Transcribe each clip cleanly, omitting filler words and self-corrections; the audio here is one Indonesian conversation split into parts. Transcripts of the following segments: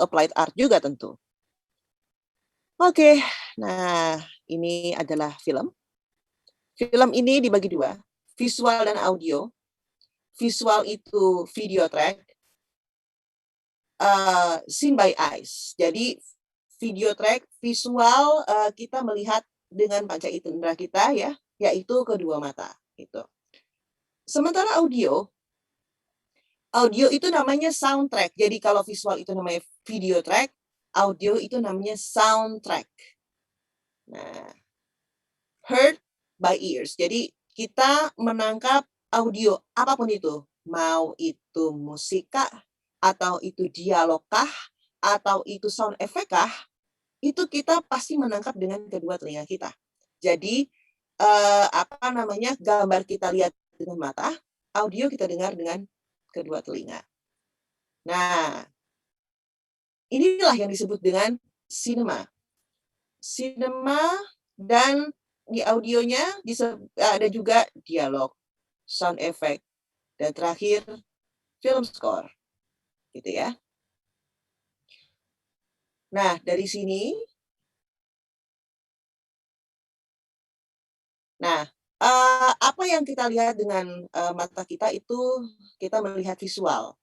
applied art juga tentu. Oke, nah ini adalah film. Film ini dibagi dua, visual dan audio. Visual itu video track, seen by eyes. Jadi video track, visual kita melihat dengan panca indera kita ya, yaitu kedua mata gitu. Sementara audio itu namanya soundtrack. Jadi kalau visual itu namanya video track, audio itu namanya soundtrack. Nah, heard by ears. Jadi kita menangkap audio apapun itu, mau itu musik kah, atau itu dialog kah, atau itu sound effect kah, itu kita pasti menangkap dengan kedua telinga kita. Jadi gambar kita lihat dengan mata, audio kita dengar dengan kedua telinga. Nah, inilah yang disebut dengan cinema. Cinema dan di audionya ada juga dialog, sound effect, dan terakhir film score, gitu ya. Nah, dari sini, apa yang kita lihat dengan mata kita itu kita melihat visual.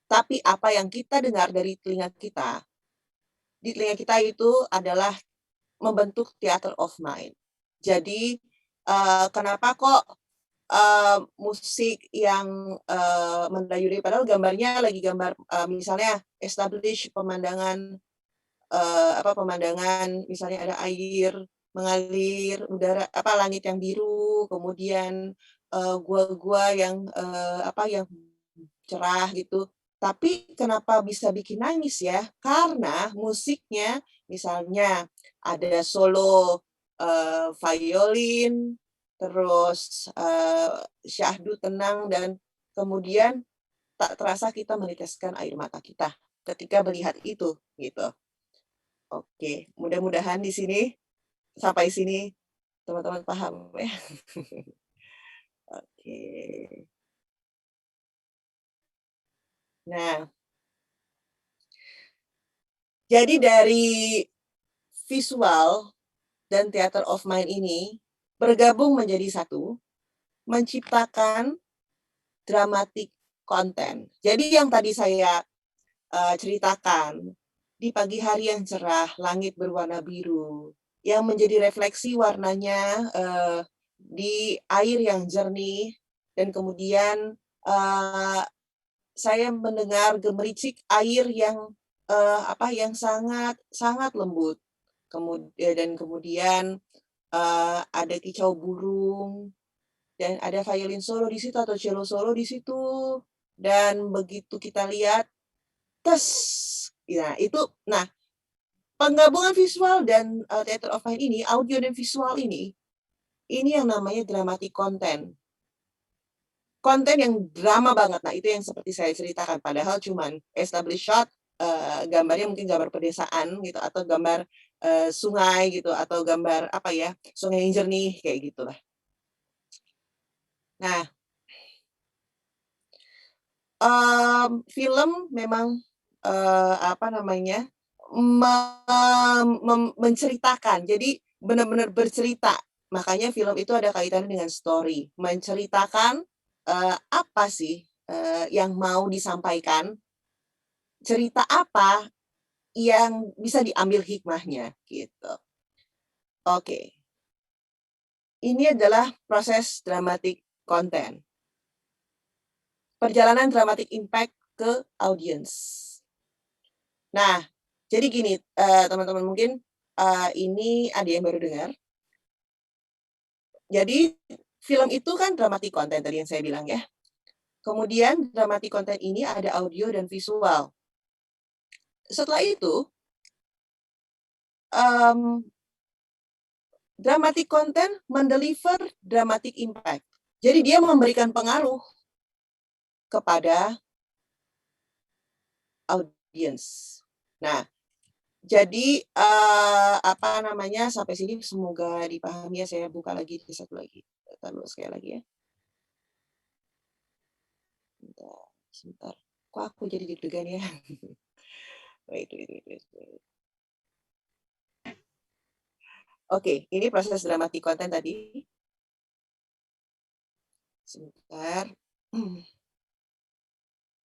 Tapi apa yang kita dengar dari telinga kita, di telinga kita itu adalah membentuk theater of mind. Jadi, kenapa kok musik yang mendayuni, padahal gambarnya lagi gambar misalnya establish pemandangan pemandangan misalnya ada air mengalir, udara langit yang biru, kemudian gua-gua yang yang cerah gitu. Tapi kenapa bisa bikin nangis ya? Karena musiknya misalnya ada solo violin, terus syahdu tenang, dan kemudian tak terasa kita meneteskan air mata kita ketika melihat itu, gitu. Oke, mudah-mudahan di sini, sampai sini teman-teman paham ya. Oke. Nah, jadi dari visual dan theater of mind ini bergabung menjadi satu, menciptakan dramatic content. Jadi yang tadi saya ceritakan, di pagi hari yang cerah, langit berwarna biru, yang menjadi refleksi warnanya di air yang jernih, dan kemudian saya mendengar gemericik air yang yang sangat sangat lembut. Kemudian ada kicau burung, dan ada violin solo di situ atau cello solo di situ, dan begitu kita lihat, tes, ya itu. Nah, penggabungan visual dan theater of mind ini, audio dan visual ini yang namanya dramatic content. Konten yang drama banget. Nah, itu yang seperti saya ceritakan, padahal cuman establish shot, gambarnya mungkin gambar pedesaan gitu, atau gambar sungai gitu, atau gambar sungai yang jernih kayak gitulah. Nah, film memang menceritakan, jadi benar-benar bercerita. Makanya film itu ada kaitannya dengan story, menceritakan apa sih yang mau disampaikan, cerita apa yang bisa diambil hikmahnya gitu. Oke. Ini adalah proses dramatic content. Perjalanan dramatic impact ke audience. Nah, jadi gini, teman-teman, mungkin ini ada yang baru dengar. Jadi film itu kan dramatic content tadi yang saya bilang ya. Kemudian dramatic content ini ada audio dan visual. Setelah itu, dramatic content mendeliver dramatic impact. Jadi dia memberikan pengaruh kepada audience. Nah, jadi sampai sini semoga dipahami ya. Saya buka lagi satu lagi. Taruh sekali lagi ya. Sebentar. Kok aku jadi deg-degan ya? Wait. Oke, ini proses dramatic content tadi. Sebentar.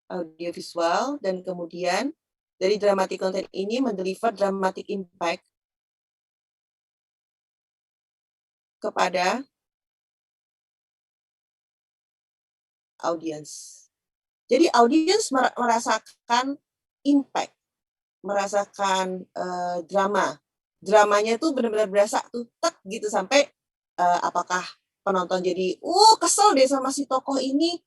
Audiovisual, dan kemudian dari dramatic content ini mendeliver dramatic impact kepada audiens. Jadi audiens merasakan impact, merasakan drama. Dramanya tuh benar-benar berasa tuh tek gitu sampai apakah penonton jadi, kesel deh sama si tokoh ini,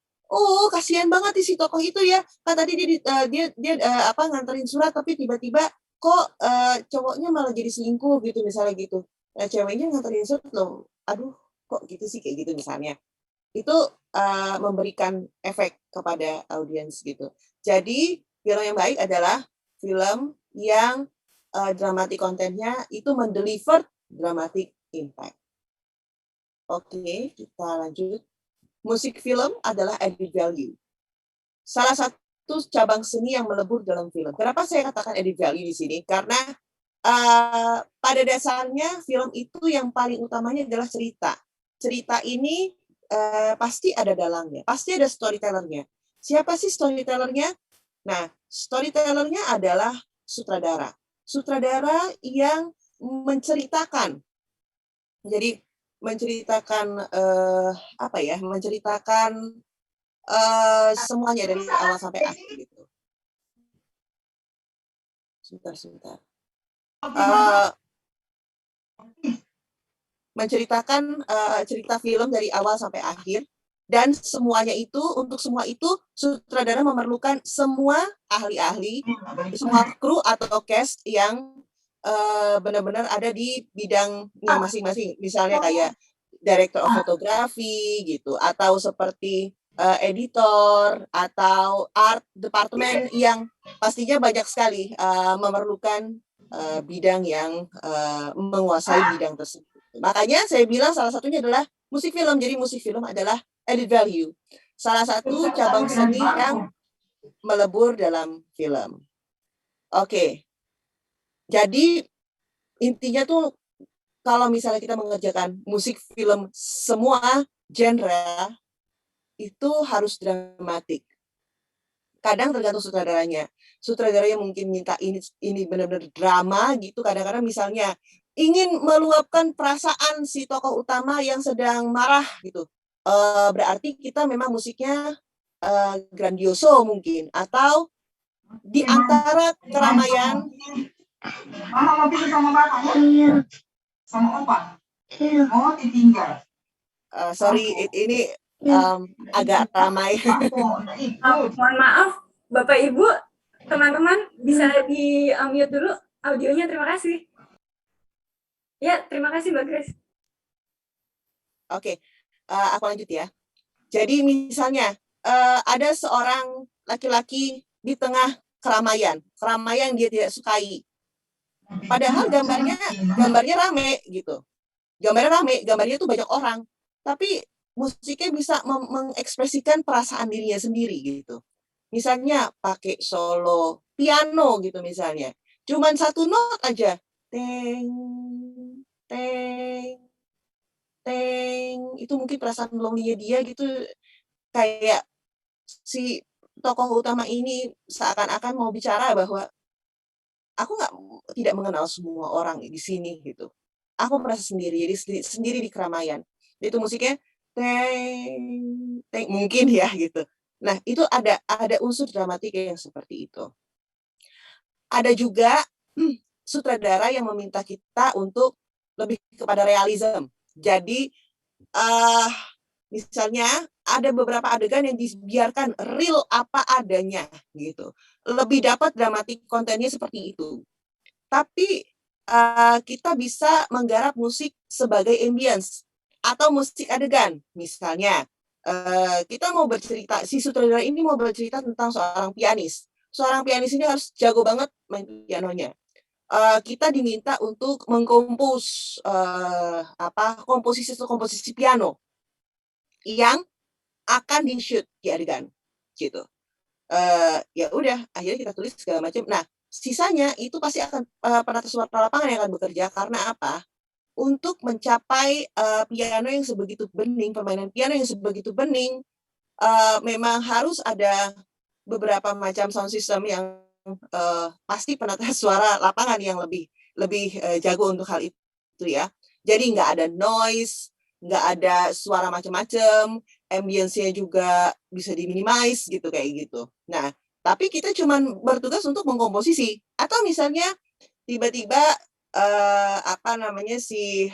kasihan banget nih si tokoh itu ya, kan tadi dia nganterin surat tapi tiba-tiba kok cowoknya malah jadi selingkuh gitu misalnya gitu. Nah, ceweknya nganterin surat loh, aduh kok gitu sih kayak gitu misalnya. Itu memberikan efek kepada audiens gitu. Jadi film yang baik adalah film yang dramatic content-nya itu mendeliver dramatic impact. Oke, kita lanjut. Musik film adalah added value. Salah satu cabang seni yang melebur dalam film. Kenapa saya katakan added value di sini? Karena pada dasarnya film itu yang paling utamanya adalah cerita. Cerita ini pasti ada dalangnya, pasti ada storytellernya. Siapa sih storytellernya? Nah, storytellernya adalah sutradara. Sutradara yang menceritakan. Jadi menceritakan menceritakan semuanya dari awal sampai akhir gitu. Sebentar. Menceritakan cerita film dari awal sampai akhir, dan semuanya itu, untuk semua itu sutradara memerlukan semua ahli-ahli, semua kru atau cast yang benar-benar ada di bidangnya masing-masing. Misalnya kayak director of photography gitu, atau seperti editor atau art department yang pastinya banyak sekali memerlukan bidang yang menguasai bidang tersebut. Makanya saya bilang salah satunya adalah musik film. Jadi musik film adalah added value. Salah satu cabang seni yang melebur dalam film. Oke. Jadi intinya tuh kalau misalnya kita mengerjakan musik film semua genre itu harus dramatik. Kadang tergantung sutradaranya. Sutradaranya mungkin minta ini benar-benar drama gitu. Kadang-kadang misalnya ingin meluapkan perasaan si tokoh utama yang sedang marah gitu. Berarti kita memang musiknya grandioso mungkin, atau di antara keramaian. Mama mau pilih sama bapaknya? Iya. Sama opa? Iya. Oh, ditinggal. Sorry, ini agak ramai. Mohon maaf, Bapak Ibu, teman-teman bisa di-mute dulu audionya, terima kasih. Ya, terima kasih Mbak Grace. Oke, aku lanjut ya. Jadi misalnya ada seorang laki-laki di tengah keramaian dia tidak sukai. Padahal gambarnya rame gitu. Gambarnya tuh banyak orang. Tapi musiknya bisa mengekspresikan perasaan dirinya sendiri gitu. Misalnya pakai solo piano gitu misalnya. Cuman satu not aja. Teng, teng, teng. Itu mungkin perasaan lonely-nya dia gitu. Kayak si tokoh utama ini seakan-akan mau bicara bahwa aku tidak mengenal semua orang di sini gitu. Aku merasa sendiri, jadi sendiri di keramaian. Itu musiknya teng, teng, mungkin ya gitu. Nah, itu ada unsur dramatik yang seperti itu. Ada juga sutradara yang meminta kita untuk lebih kepada realism. Jadi misalnya ada beberapa adegan yang dibiarkan real apa adanya gitu. Lebih dapat dramatik kontennya seperti itu. Tapi kita bisa menggarap musik sebagai ambience atau musik adegan. Misalnya kita mau bercerita, si sutradara ini mau bercerita tentang seorang pianis. Seorang pianis ini harus jago banget main pianonya. Kita diminta untuk mengkompos komposisi piano yang akan di-shoot di adegan gitu. Ya udah, akhirnya kita tulis segala macam. Nah, sisanya itu pasti akan penata suara lapangan yang akan bekerja, karena apa? Untuk mencapai, piano yang sebegitu bening, permainan piano yang sebegitu bening, memang harus ada beberapa macam sound system yang, pasti penata suara lapangan yang lebih lebih, jago untuk hal itu ya. Jadi nggak ada noise, nggak ada suara macam-macam, ambience-nya juga bisa di-minimize gitu, kayak gitu. Nah, tapi kita cuman bertugas untuk mengkomposisi, atau misalnya tiba-tiba, apa namanya, si,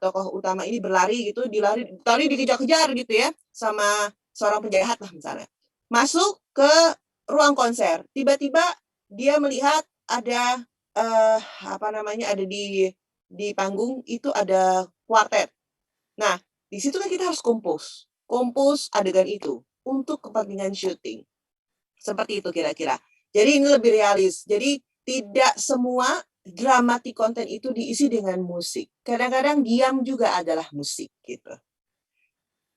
tokoh utama ini berlari gitu, tadi dikejar-kejar gitu ya, sama seorang penjahat lah misalnya. Masuk ke ruang konser, tiba-tiba dia melihat ada, apa namanya, ada di panggung itu ada kuartet. Nah, di situ kan kita harus kompos adegan itu untuk kepentingan syuting. Seperti itu kira-kira. Jadi ini lebih realis. Jadi tidak semua dramatic content itu diisi dengan musik. Kadang-kadang diam juga adalah musik gitu.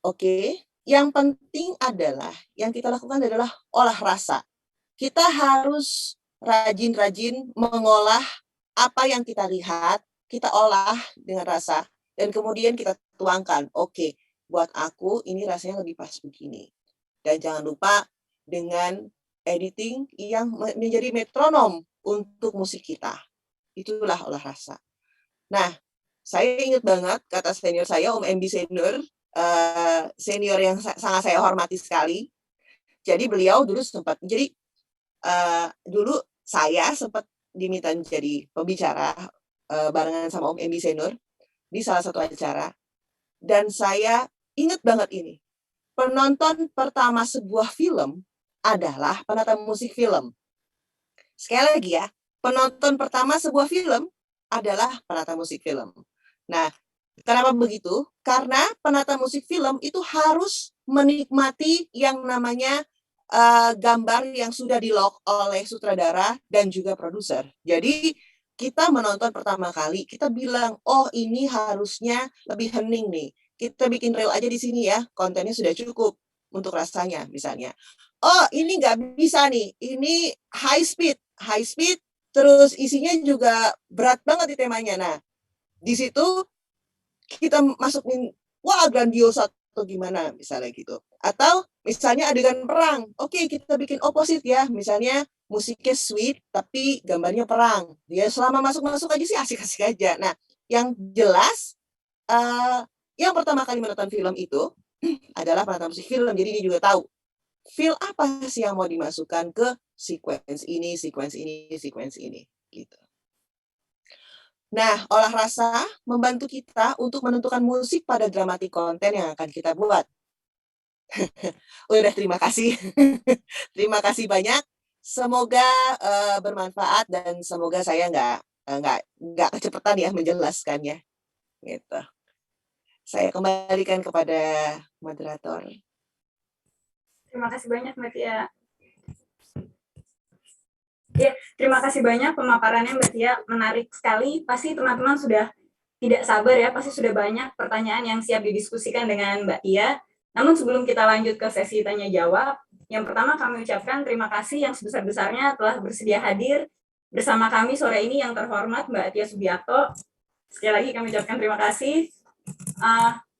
Oke, yang penting adalah yang kita lakukan adalah olah rasa. Kita harus rajin-rajin mengolah apa yang kita lihat, kita olah dengan rasa dan kemudian kita tuangkan. Oke, buat aku ini rasanya lebih pas begini. Dan jangan lupa dengan editing yang menjadi metronom untuk musik kita. Itulah olah rasa. Nah, saya ingat banget kata senior saya, Om MB Senior, senior yang sangat saya hormati sekali. Jadi beliau dulu sempat dulu saya sempat diminta jadi pembicara, barengan sama Om MB Senior di salah satu acara. Dan saya ingat banget ini, penonton pertama sebuah film adalah penata musik film. Sekali lagi ya, penonton pertama sebuah film adalah penata musik film. Nah, kenapa begitu? Karena penata musik film itu harus menikmati yang namanya gambar yang sudah di-lock oleh sutradara dan juga produser. Jadi kita menonton pertama kali, kita bilang, oh ini harusnya lebih hening nih. Kita bikin reel aja di sini ya, kontennya sudah cukup untuk rasanya misalnya. Oh ini nggak bisa nih, ini high speed, terus isinya juga berat banget di temanya. Nah, di situ kita masukin, wah grandios atau gimana misalnya gitu. Atau misalnya adegan perang, oke kita bikin opposite ya, misalnya musiknya sweet tapi gambarnya perang. Ya selama masuk-masuk aja sih asik-asik aja. Nah, yang jelas yang pertama kali menonton film itu adalah penonton musik film, jadi dia juga tahu feel apa sih yang mau dimasukkan ke sequence ini, gitu. Nah, olah rasa membantu kita untuk menentukan musik pada dramatic content yang akan kita buat. Udah, terima kasih. Terima kasih banyak. Semoga, bermanfaat dan semoga saya nggak kecepatan ya menjelaskannya, gitu. Saya kembalikan kepada moderator. Terima kasih banyak Mbak Tia. Ya, terima kasih banyak pemaparannya Mbak Tia, menarik sekali. Pasti teman-teman sudah tidak sabar ya, pasti sudah banyak pertanyaan yang siap didiskusikan dengan Mbak Tia. Namun sebelum kita lanjut ke sesi tanya-jawab, yang pertama kami ucapkan terima kasih yang sebesar-besarnya telah bersedia hadir bersama kami sore ini yang terhormat Mbak Tia Subiakto. Sekali lagi kami ucapkan terima kasih.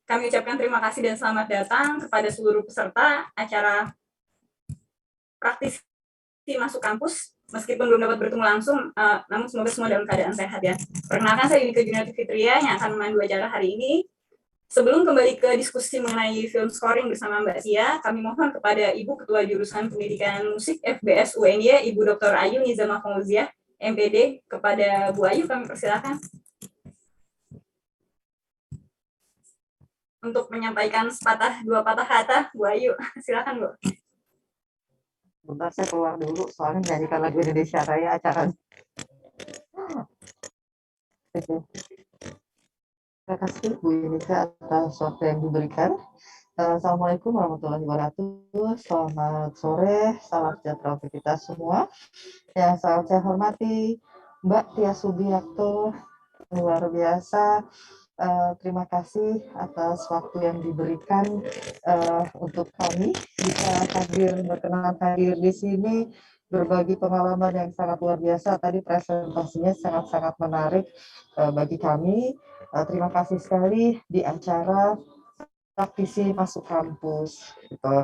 Kami ucapkan terima kasih dan selamat datang kepada seluruh peserta acara praktisi masuk kampus. Meskipun belum dapat bertemu langsung, namun semoga semua dalam keadaan sehat ya. Perkenalkan, saya Yunike Juniyati Fitria yang akan memandu acara hari ini. Sebelum kembali ke diskusi mengenai film scoring bersama Mbak Tia, kami mohon kepada Ibu Ketua Jurusan Pendidikan Musik FBS UNY, Ibu Dr. Ayu Nizamah Fauziah, MPD, kepada Bu Ayu kami persilakan untuk menyampaikan dua patah kata. Bu Ayu, silakan Bu. Bentar saya keluar dulu, soalnya nyanyikan lagu Indonesia Raya acara. Terima kasih Bu Yunika atas waktu yang diberikan. Assalamualaikum warahmatullahi wabarakatuh. Selamat sore, salam sejahtera untuk kita semua. Yang sangat saya hormati Mbak Tia Subiakto, luar biasa. Terima kasih atas waktu yang diberikan untuk kami bisa berkenan hadir di sini berbagi pengalaman yang sangat luar biasa. Tadi presentasinya sangat-sangat menarik bagi kami. Terima kasih sekali di acara praktisi masuk kampus. Gitu.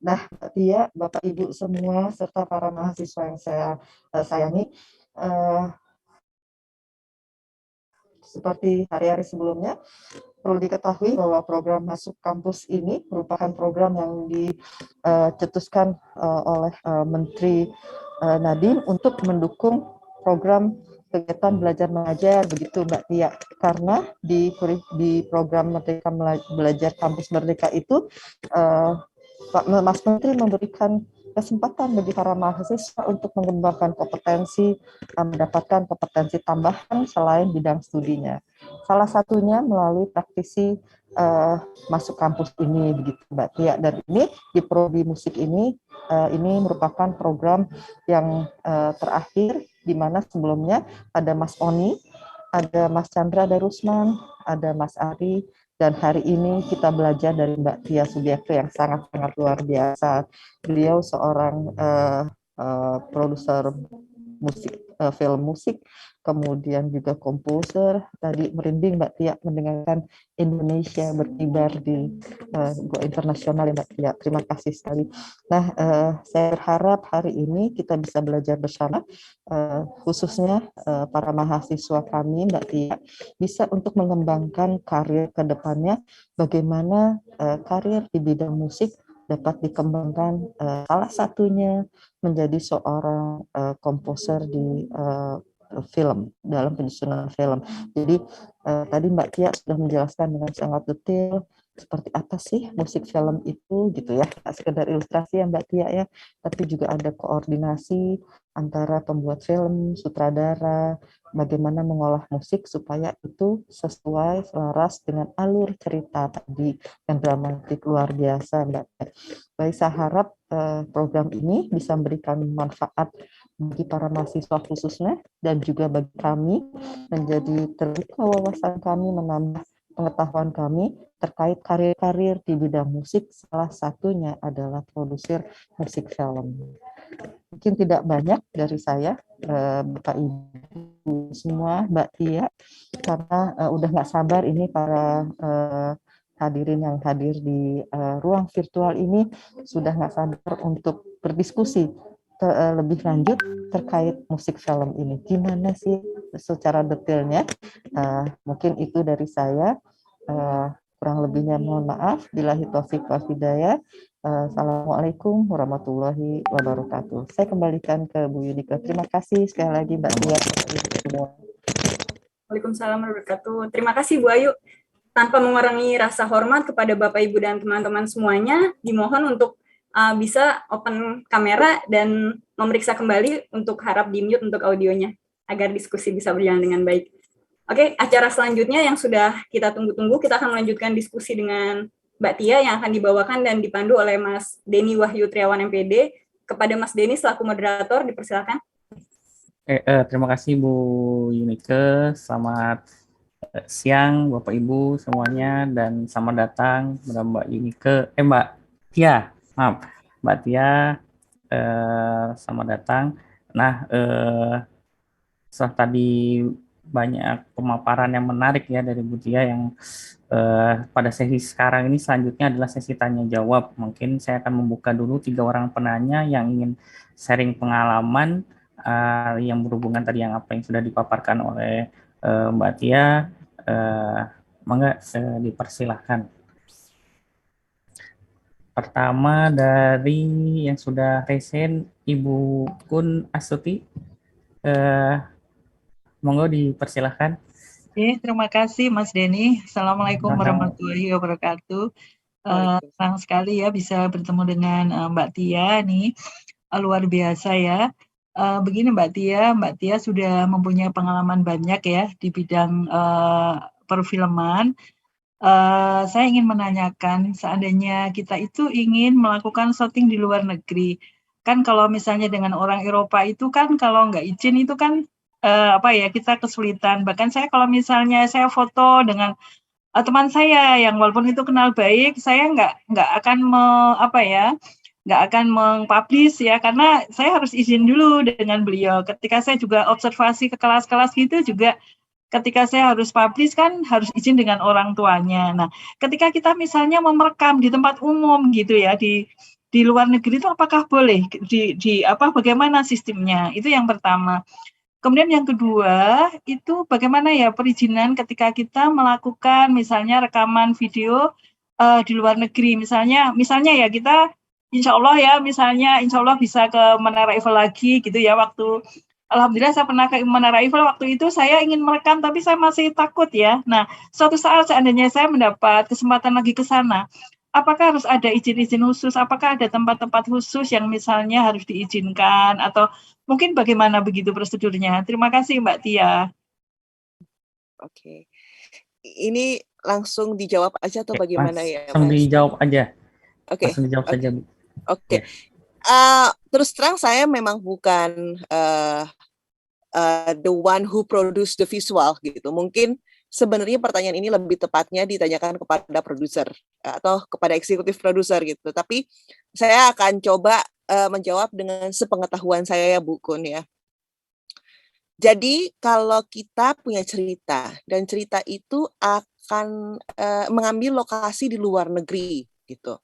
Nah, Mbak Tia, Bapak Ibu semua, serta para mahasiswa yang saya sayangi, seperti hari-hari sebelumnya, perlu diketahui bahwa program masuk kampus ini merupakan program yang dicetuskan oleh Menteri Nadiem untuk mendukung program kegiatan belajar mengajar, begitu Mbak Tia. Karena di program Merdeka Belajar Kampus Merdeka itu Pak Mas Menteri memberikan kesempatan bagi para mahasiswa untuk mengembangkan kompetensi, mendapatkan kompetensi tambahan selain bidang studinya. Salah satunya melalui praktisi masuk kampus ini, begitu Mbak Tia. Dan ini di prodi musik ini merupakan program yang terakhir, di mana sebelumnya ada Mas Oni, ada Mas Chandra Darusman, ada Mas Ari, dan hari ini kita belajar dari Mbak Tia Subiakto yang sangat-sangat luar biasa. Beliau seorang produser musik, film musik, kemudian juga komposer. Tadi merinding Mbak Tia mendengarkan Indonesia berkibar di go internasional ya Mbak Tia. Terima kasih sekali. Nah, saya berharap hari ini kita bisa belajar bersama, khususnya para mahasiswa kami Mbak Tia, bisa untuk mengembangkan karir ke depannya, bagaimana karir di bidang musik dapat dikembangkan, salah satunya menjadi seorang komposer di film, dalam penyusunan film. Jadi tadi Mbak Tia sudah menjelaskan dengan sangat detail seperti apa sih musik film itu gitu ya, tak sekedar ilustrasi ya Mbak Tia ya, tapi juga ada koordinasi antara pembuat film, sutradara, bagaimana mengolah musik supaya itu sesuai selaras dengan alur cerita tadi yang dramatik luar biasa Mbak Tia. Baik, saya harap program ini bisa memberikan manfaat bagi para mahasiswa khususnya dan juga bagi kami, menjadi terbuka wawasan kami, menambah pengetahuan kami terkait karir-karir di bidang musik, salah satunya adalah produser musik film. Mungkin tidak banyak dari saya, Bapak Ibu semua, Mbak Tia, karena udah nggak sabar ini para hadirin yang hadir di ruang virtual ini sudah nggak sabar untuk berdiskusi lebih lanjut terkait musik film ini. Gimana sih secara detailnya? Mungkin itu dari saya. Kurang lebihnya mohon maaf. Billahi taufiq wal hidayah. Assalamualaikum warahmatullahi wabarakatuh. Saya kembalikan ke Bu Yudika. Terima kasih sekali lagi Mbak Tia semua. Waalaikumsalam warahmatullahi wabarakatuh. Terima kasih Bu Ayu. Tanpa mengurangi rasa hormat kepada Bapak Ibu dan teman-teman semuanya, dimohon untuk bisa open kamera dan memeriksa kembali untuk harap di-mute untuk audionya, agar diskusi bisa berjalan dengan baik. Oke, acara selanjutnya yang sudah kita tunggu-tunggu, kita akan melanjutkan diskusi dengan Mbak Tia yang akan dibawakan dan dipandu oleh Mas Denny Wahyu Triawan MPD. Kepada Mas Denny selaku moderator, dipersilakan. Terima kasih Bu Yunike, selamat siang Bapak Ibu semuanya, dan selamat datang Mbak Yunike, Mbak Tia, maaf Mbak Tia, selamat datang. Nah, setelah tadi banyak pemaparan yang menarik ya dari Bu Tia, yang pada sesi sekarang ini selanjutnya adalah sesi tanya jawab. Mungkin saya akan membuka dulu 3 orang penanya yang ingin sharing pengalaman yang berhubungan tadi yang apa yang sudah dipaparkan oleh Mbak Tia. Mangga dipersilahkan. Pertama dari yang sudah resen, Ibu Kun Astuti, monggo dipersilahkan. Oke, terima kasih Mas Denny. Assalamualaikum warahmatullahi wabarakatuh. Senang sekali ya bisa bertemu dengan Mbak Tia nih, luar biasa ya. Begini Mbak Tia sudah mempunyai pengalaman banyak ya di bidang perfilman. Saya ingin menanyakan, seandainya kita itu ingin melakukan syuting di luar negeri, kan kalau misalnya dengan orang Eropa itu kan kalau nggak izin itu kan kita kesulitan. Bahkan saya kalau misalnya saya foto dengan teman saya yang walaupun itu kenal baik, saya nggak akan nggak akan meng-publish ya, karena saya harus izin dulu dengan beliau. Ketika saya juga observasi ke kelas-kelas gitu juga, ketika saya harus publish kan harus izin dengan orang tuanya. Nah, ketika kita misalnya merekam di tempat umum gitu ya, di luar negeri itu apakah boleh? Bagaimana sistemnya? Itu yang pertama. Kemudian yang kedua, itu bagaimana ya perizinan ketika kita melakukan misalnya rekaman video di luar negeri. Misalnya ya kita insya Allah bisa ke Menara Eiffel lagi gitu ya. Alhamdulillah saya pernah ke Menara Eiffel, waktu itu saya ingin merekam tapi saya masih takut ya. Nah, suatu saat seandainya saya mendapat kesempatan lagi ke sana, apakah harus ada izin-izin khusus? Apakah ada tempat-tempat khusus yang misalnya harus diizinkan atau mungkin bagaimana begitu prosedurnya? Terima kasih Mbak Tia. Oke. Ini langsung dijawab aja atau bagaimana ya, Langsung Mas? dijawab aja. Oke. Langsung dijawab saja, Bu. Oke. Terus terang saya memang bukan the one who produce the visual gitu. Mungkin sebenarnya pertanyaan ini lebih tepatnya ditanyakan kepada produser atau kepada eksekutif produser gitu. Tapi saya akan coba menjawab dengan sepengetahuan saya ya Bu Kun ya. Jadi kalau kita punya cerita dan cerita itu akan mengambil lokasi di luar negeri gitu.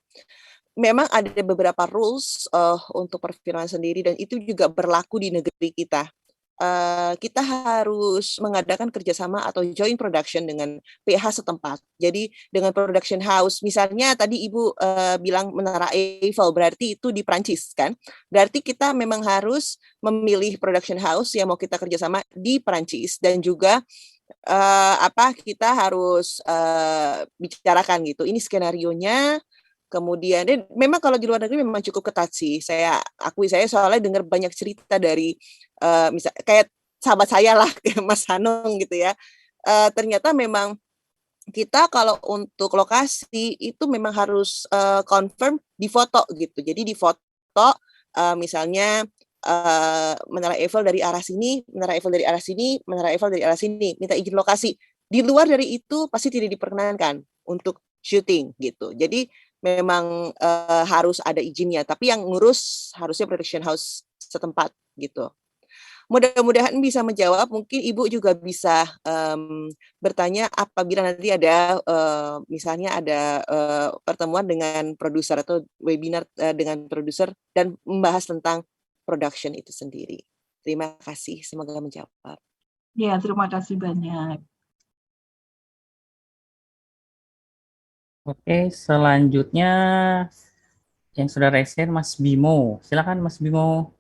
Memang ada beberapa rules untuk perfilman sendiri dan itu juga berlaku di negeri kita. Kita harus mengadakan kerjasama atau joint production dengan PH setempat. Jadi dengan production house, misalnya tadi Ibu bilang Menara Eiffel, berarti itu di Prancis kan? Berarti kita memang harus memilih production house yang mau kita kerjasama di Prancis dan juga kita harus bicarakan gitu. Ini skenarionya. Kemudian, dan memang kalau di luar negeri memang cukup ketat sih. Saya soalnya dengar banyak cerita dari misal kayak sahabat saya lah, kayak Mas Hanung gitu ya. Ternyata memang kita kalau untuk lokasi itu memang harus confirm di foto gitu. Jadi di foto misalnya Menara Eiffel dari arah sini, Menara Eiffel dari arah sini, Menara Eiffel dari arah sini, minta izin lokasi. Di luar dari itu pasti tidak diperkenankan untuk syuting gitu. Jadi memang harus ada izinnya, tapi yang ngurus harusnya production house setempat gitu. Mudah-mudahan bisa menjawab. Mungkin Ibu juga bisa bertanya apabila nanti ada misalnya ada pertemuan dengan produser atau webinar dengan produser dan membahas tentang production itu sendiri. Terima kasih, semoga menjawab. Ya, terima kasih banyak. Oke, selanjutnya yang sudah resen Mas Bimo. Silakan Mas Bimo.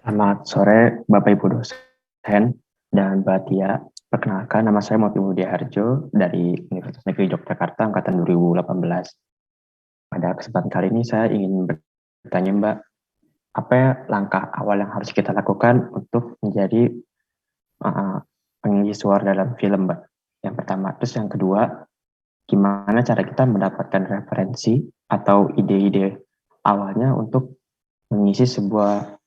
Selamat sore Bapak Ibu dosen dan Mbak Tia. Perkenalkan, nama saya Mopi Budi Harjo dari Universitas Negeri Yogyakarta angkatan 2018. Pada kesempatan kali ini saya ingin bertanya Mbak, apa ya langkah awal yang harus kita lakukan untuk menjadi pengisi suara dalam film Mbak? Yang pertama. Terus yang kedua, gimana cara kita mendapatkan referensi atau ide-ide awalnya untuk mengisi sebuah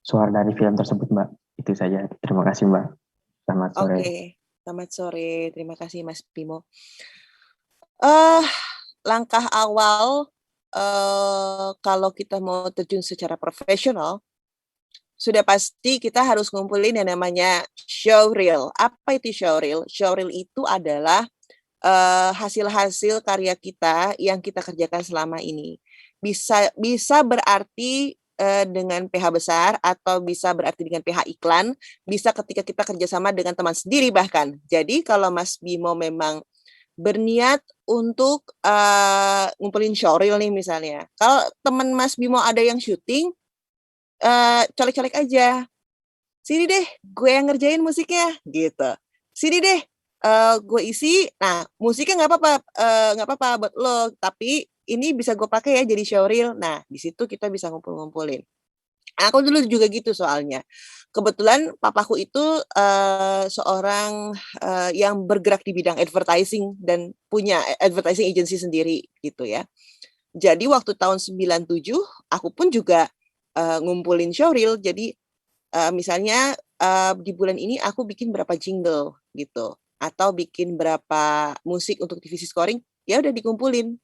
suara dari film tersebut Mbak. Itu saja. Terima kasih Mbak. Selamat sore. Oke, selamat sore. Terima kasih Mas Bimo. Langkah awal kalau kita mau terjun secara profesional, sudah pasti kita harus ngumpulin yang namanya showreel. Apa itu showreel? Showreel itu adalah hasil-hasil karya kita yang kita kerjakan selama ini. Bisa berarti dengan PH besar atau bisa berarti dengan PH iklan, bisa ketika kita kerjasama dengan teman sendiri bahkan. Jadi kalau Mas Bimo memang berniat untuk ngumpulin showreel nih misalnya, kalau teman Mas Bimo ada yang syuting, colek-colek aja. Sini deh, gue yang ngerjain musiknya, gitu. Sini deh, gue isi. Nah, musiknya nggak apa-apa buat lo, tapi ini bisa gue pakai ya jadi showreel. Nah, di situ kita bisa ngumpul-ngumpulin. Aku dulu juga gitu soalnya. Kebetulan papaku itu seorang yang bergerak di bidang advertising dan punya advertising agency sendiri gitu ya. Jadi waktu tahun 97, aku pun juga ngumpulin showreel. Jadi misalnya di bulan ini aku bikin berapa jingle gitu. atau bikin berapa musik untuk divisi scoring, ya udah dikumpulin.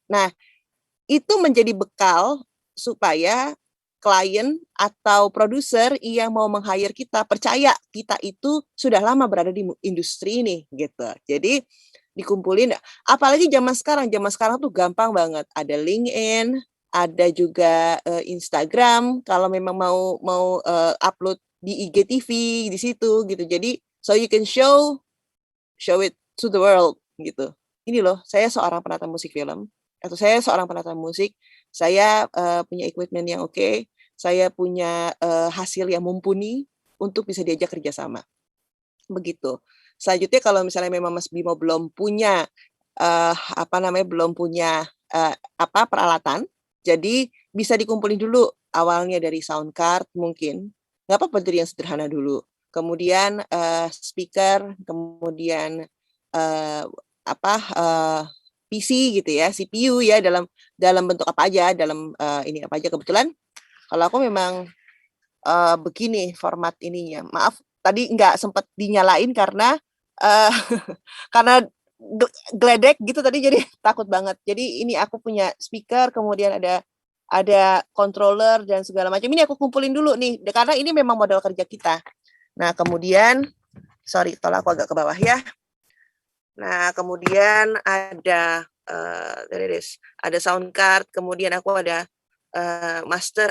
Nah, itu menjadi bekal supaya klien atau produser yang mau meng-hire kita percaya kita itu sudah lama berada di industri ini gitu. Jadi dikumpulin, apalagi zaman sekarang tuh gampang banget. Ada LinkedIn, ada juga Instagram kalau memang mau upload di IGTV di situ gitu. Jadi so you can show it to the world gitu. Ini loh, saya seorang penata musik film atau saya seorang penata musik, saya punya equipment yang oke, saya punya hasil yang mumpuni untuk bisa diajak kerjasama. Begitu. Selanjutnya kalau misalnya memang Mas Bimo belum punya peralatan, jadi bisa dikumpulin dulu awalnya dari sound card mungkin, nggak apa-apa dari yang sederhana dulu. Kemudian speaker, kemudian PC gitu ya, CPU ya dalam bentuk apa aja, dalam ini apa aja. Kebetulan kalau aku memang begini format ininya. Maaf tadi nggak sempat dinyalain karena karena geledek gitu tadi jadi takut banget. Jadi ini aku punya speaker, kemudian ada controller dan segala macam. Ini aku kumpulin dulu nih karena ini memang modal kerja kita. Nah, kemudian tolong aku agak ke bawah ya. Nah, kemudian ada ada sound card, kemudian aku ada master,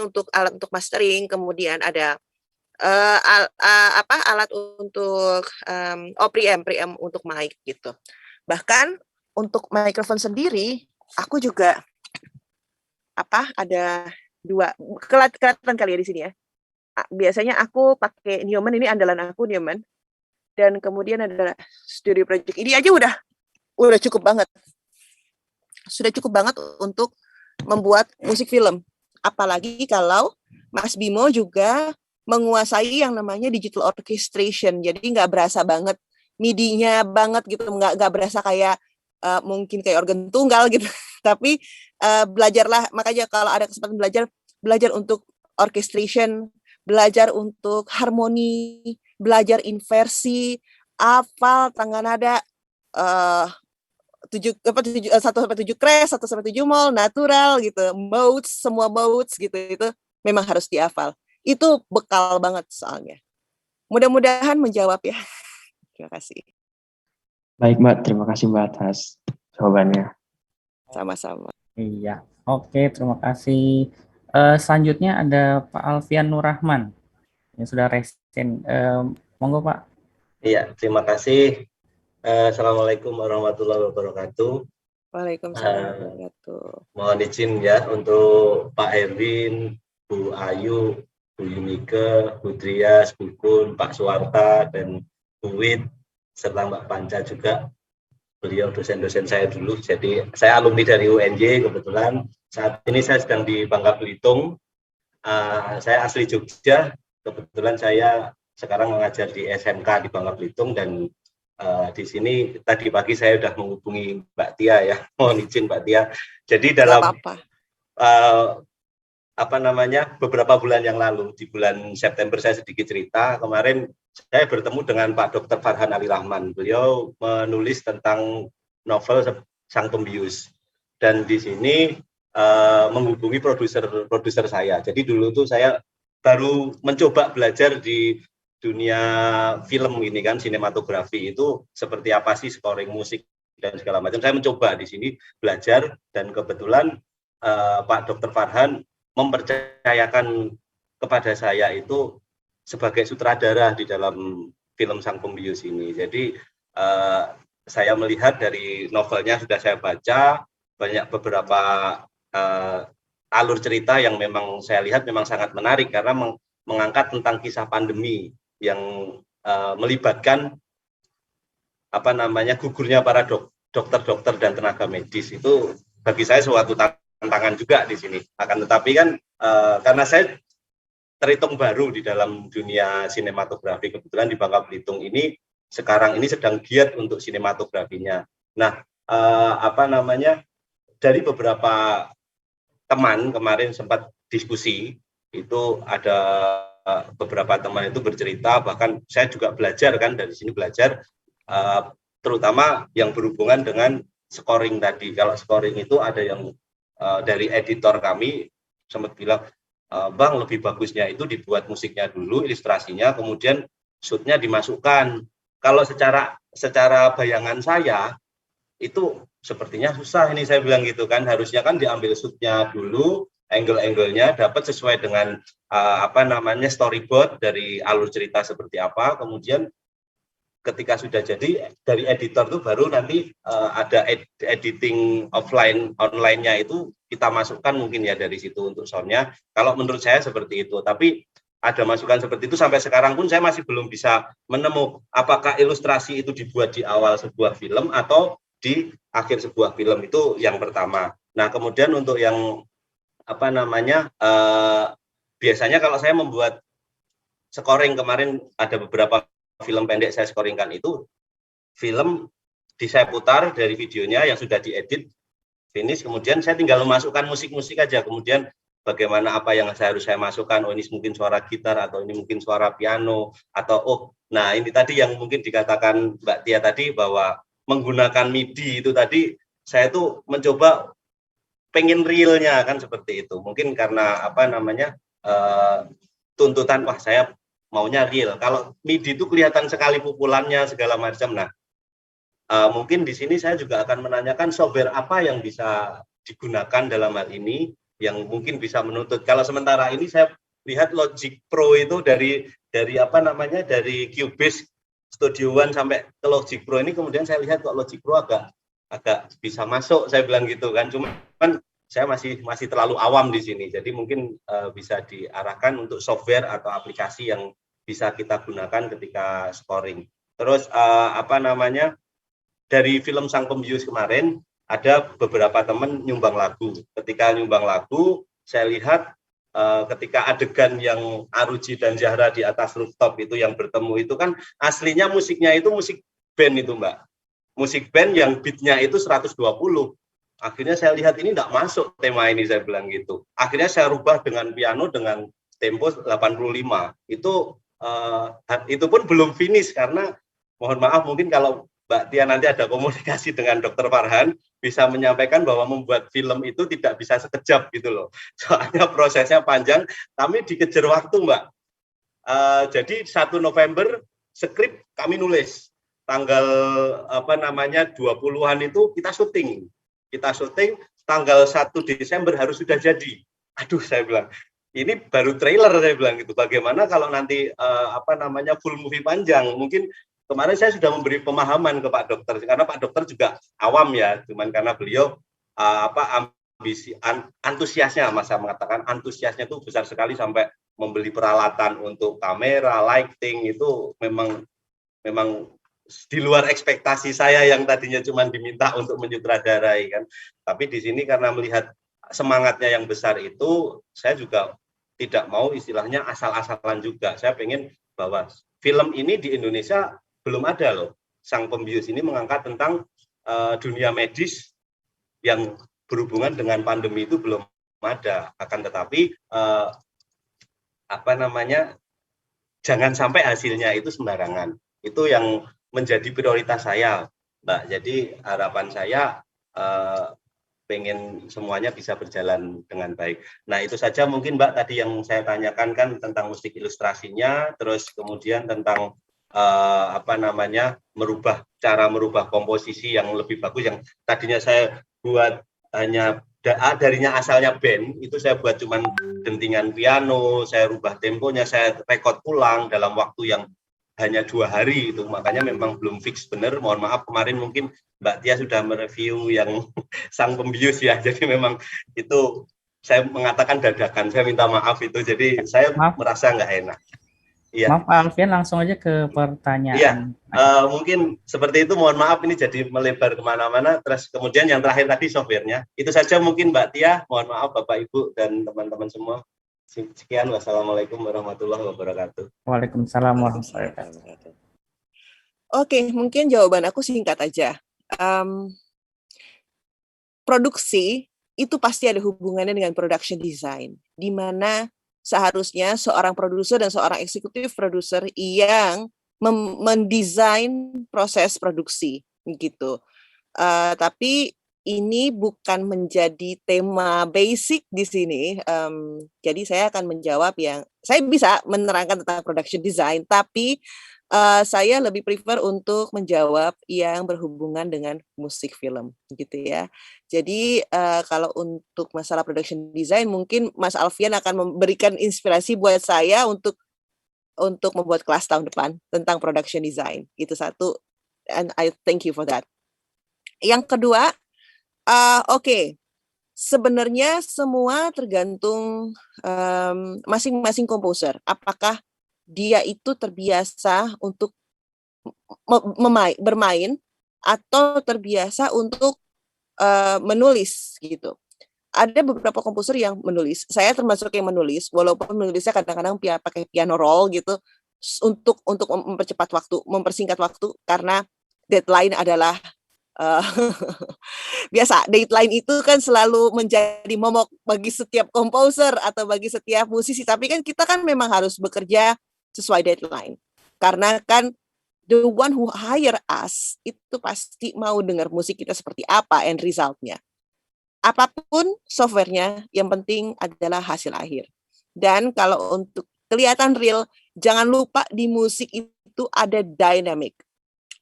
untuk alat untuk mastering, kemudian ada alat untuk preamp untuk mic gitu. Bahkan untuk mikrofon sendiri, aku juga ada 2, kelihatan kali ya di sini ya. Biasanya aku pakai Neumann, ini andalan aku Neumann. Dan kemudian ada Studio Project. Ini aja udah cukup banget. Sudah cukup banget untuk membuat musik film. Apalagi kalau Mas Bimo juga menguasai yang namanya digital orchestration. Jadi nggak berasa banget MIDI-nya banget gitu, nggak berasa kayak mungkin kayak organ tunggal gitu. Tapi belajarlah, makanya kalau ada kesempatan belajar untuk orchestration, belajar untuk harmoni, belajar inversi, hafal tangga nada 1 sampai 7 crash, 1 sampai 7 mol, natural gitu, modes, semua modes gitu, itu memang harus dihafal. Itu bekal banget soalnya. Mudah-mudahan menjawab ya. Terima kasih. Baik Mbak, terima kasih Mbak atas jawabannya. Sama-sama. Iya, oke, terima kasih. Selanjutnya ada Pak Alfian Nurrahman yang sudah resen. Monggo Pak. Iya, terima kasih. Assalamualaikum warahmatullahi wabarakatuh. Waalaikumsalam warahmatullahi wabarakatuh. Mohon izin ya untuk Pak Erwin, Bu Ayu, Bu Yunike, Bu Trias, Bu Kun, Pak Suwarta, dan Bu Wit, serta Mbak Panca juga. Beliau dosen-dosen saya dulu, jadi saya alumni dari UNJ kebetulan. Saat ini saya sedang di Bangka Belitung. Saya asli Jogja, kebetulan saya sekarang mengajar di SMK di Bangka Belitung, dan di sini tadi pagi saya sudah menghubungi Mbak Tia ya, mohon izin Mbak Tia. Jadi dalam beberapa bulan yang lalu, di bulan September saya sedikit cerita, kemarin saya bertemu dengan Pak Dr. Farhan Ali Rahman. Beliau menulis tentang novel Sang Pembius, dan di sini menghubungi produser saya. Jadi dulu tuh saya baru mencoba belajar di dunia film ini kan, sinematografi itu seperti apa sih scoring musik dan segala macam. Saya mencoba di sini belajar, dan kebetulan Pak Dr. Farhan mempercayakan kepada saya itu sebagai sutradara di dalam film Sang Pembius ini. Jadi saya melihat dari novelnya, sudah saya baca banyak beberapa alur cerita yang memang saya lihat memang sangat menarik karena mengangkat tentang kisah pandemi yang melibatkan gugurnya para dokter-dokter dan tenaga medis. Itu bagi saya suatu tantangan juga di sini. Akan tetapi kan karena saya terhitung baru di dalam dunia sinematografi, kebetulan di Bangka Belitung ini sekarang ini sedang giat untuk sinematografinya. Nah, dari beberapa teman kemarin sempat diskusi, itu ada beberapa teman itu bercerita, bahkan saya juga belajar kan dari sini belajar, terutama yang berhubungan dengan scoring tadi. Kalau scoring itu ada yang dari editor kami sempat bilang, Bang, lebih bagusnya itu dibuat musiknya dulu, ilustrasinya, kemudian shoot-nya dimasukkan. Kalau secara bayangan saya itu sepertinya susah ini, saya bilang gitu kan, harusnya kan diambil shoot-nya dulu, angle-angle-nya dapat sesuai dengan storyboard dari alur cerita seperti apa, kemudian ketika sudah jadi dari editor tuh baru nanti ada editing offline online-nya itu kita masukkan mungkin ya dari situ untuk sound-nya. Kalau menurut saya seperti itu. Tapi ada masukan seperti itu sampai sekarang pun saya masih belum bisa menemukan apakah ilustrasi itu dibuat di awal sebuah film atau di akhir sebuah film, itu yang pertama. Nah, kemudian untuk yang biasanya kalau saya membuat scoring, kemarin ada beberapa film pendek saya scoringkan, itu film saya putar dari videonya yang sudah diedit finish, kemudian saya tinggal memasukkan musik-musik aja, kemudian bagaimana apa yang harus saya masukkan, ini mungkin suara gitar atau ini mungkin suara piano atau nah ini tadi yang mungkin dikatakan Mbak Tia tadi bahwa menggunakan MIDI itu tadi, saya tuh mencoba pengen realnya kan seperti itu, mungkin karena tuntutan saya maunya real. Kalau MIDI itu kelihatan sekali pukulannya segala macam. Nah, mungkin di sini saya juga akan menanyakan software apa yang bisa digunakan dalam hal ini yang mungkin bisa menuntut. Kalau sementara ini saya lihat Logic Pro itu dari Cubase Studio One sampai ke Logic Pro ini, kemudian saya lihat kok Logic Pro agak bisa masuk, saya bilang gitu kan. Cuman saya masih terlalu awam di sini. Jadi mungkin bisa diarahkan untuk software atau aplikasi yang bisa kita gunakan ketika scoring. Terus dari film Sang Pembius kemarin ada beberapa teman nyumbang lagu. Ketika nyumbang lagu, saya lihat ketika adegan yang Aruji dan Zahra di atas rooftop itu yang bertemu itu kan aslinya musiknya itu musik band itu Mbak. Musik band yang beatnya itu 120. Akhirnya saya lihat ini tidak masuk tema ini, saya bilang gitu. Akhirnya saya rubah dengan piano dengan tempo 85. Itu pun belum finish karena mohon maaf mungkin kalau Mbak Tia nanti ada komunikasi dengan Dr. Farhan bisa menyampaikan bahwa membuat film itu tidak bisa sekejap gitu loh. Soalnya prosesnya panjang, kami dikejar waktu Mbak. Jadi 1 November skrip kami nulis. Tanggal 20-an itu kita syuting. Tanggal 1 Desember harus sudah jadi. Aduh, saya bilang ini baru trailer, saya bilang gitu. Bagaimana kalau nanti full movie panjang? Mungkin kemarin saya sudah memberi pemahaman ke Pak Dokter karena Pak Dokter juga awam ya, cuman karena beliau antusiasnya, saya mengatakan antusiasnya itu besar sekali sampai membeli peralatan untuk kamera, lighting itu memang di luar ekspektasi saya yang tadinya cuma diminta untuk menyutradarai kan. Tapi di sini karena melihat semangatnya yang besar itu, saya juga tidak mau istilahnya asal-asalan juga. Saya pengen bahwa film ini di Indonesia belum ada loh. Sang Pembius ini mengangkat tentang dunia medis yang berhubungan dengan pandemi itu belum ada. Akan tetapi jangan sampai hasilnya itu sembarangan. Itu yang menjadi prioritas saya, Mbak. Jadi harapan saya pengen semuanya bisa berjalan dengan baik. Nah, itu saja mungkin Mbak tadi yang saya tanyakan kan tentang musik ilustrasinya, terus kemudian tentang merubah komposisi yang lebih bagus, yang tadinya saya buat hanya darinya asalnya band, itu saya buat cuman dentingan piano, saya rubah temponya, saya rekod ulang dalam waktu yang hanya 2 hari itu, makanya memang belum fix benar. Mohon maaf kemarin mungkin Mbak Tia sudah mereview yang Sang Pembius ya, jadi memang itu saya mengatakan dadakan, saya minta maaf itu, jadi saya merasa nggak enak. Iya. Maaf Alfian, langsung aja ke pertanyaan. Iya, mungkin seperti itu, mohon maaf ini jadi melebar kemana-mana. Terus kemudian yang terakhir tadi softwarenya, itu saja mungkin Mbak Tia, mohon maaf Bapak Ibu dan teman-teman semua. Sekian, wassalamualaikum warahmatullahi wabarakatuh. Waalaikumsalam warahmatullahi wabarakatuh. Oke, mungkin jawaban aku singkat aja. Produksi itu pasti ada hubungannya dengan production design, di mana seharusnya seorang produser dan seorang eksekutif produser yang mendesain proses produksi gitu. Tapi ini bukan menjadi tema basic di sini. Jadi saya akan menjawab saya bisa menerangkan tentang production design, tapi saya lebih prefer untuk menjawab yang berhubungan dengan musik film, gitu ya. Jadi kalau untuk masalah production design, mungkin Mas Alfian akan memberikan inspirasi buat saya untuk membuat kelas tahun depan tentang production design. Itu satu, and I thank you for that. Yang kedua, oke. Sebenarnya semua tergantung masing-masing komposer. Apakah dia itu terbiasa untuk bermain atau terbiasa untuk menulis gitu. Ada beberapa komposer yang menulis. Saya termasuk yang menulis, walaupun menulisnya kadang-kadang pakai piano roll gitu untuk mempercepat waktu, mempersingkat waktu karena deadline adalah biasa. Deadline itu kan selalu menjadi momok bagi setiap komposer atau bagi setiap musisi. Tapi kan kita kan memang harus bekerja sesuai deadline. Karena kan the one who hire us itu pasti mau dengar musik kita seperti apa end resultnya. Apapun softwarenya, yang penting adalah hasil akhir. Dan kalau untuk kelihatan real, jangan lupa di musik itu ada dynamic.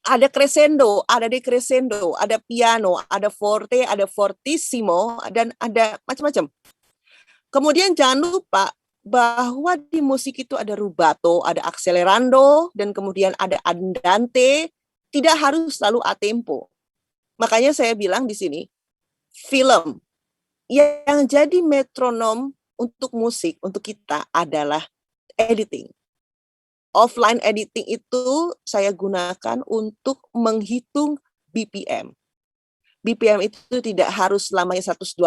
Ada crescendo, ada decrescendo, ada piano, ada forte, ada fortissimo, dan ada macam-macam. Kemudian jangan lupa bahwa di musik itu ada rubato, ada accelerando, dan kemudian ada andante, tidak harus selalu a tempo. Makanya saya bilang di sini, film yang jadi metronom untuk musik, untuk kita adalah editing. Offline editing itu saya gunakan untuk menghitung BPM. BPM itu tidak harus selamanya 120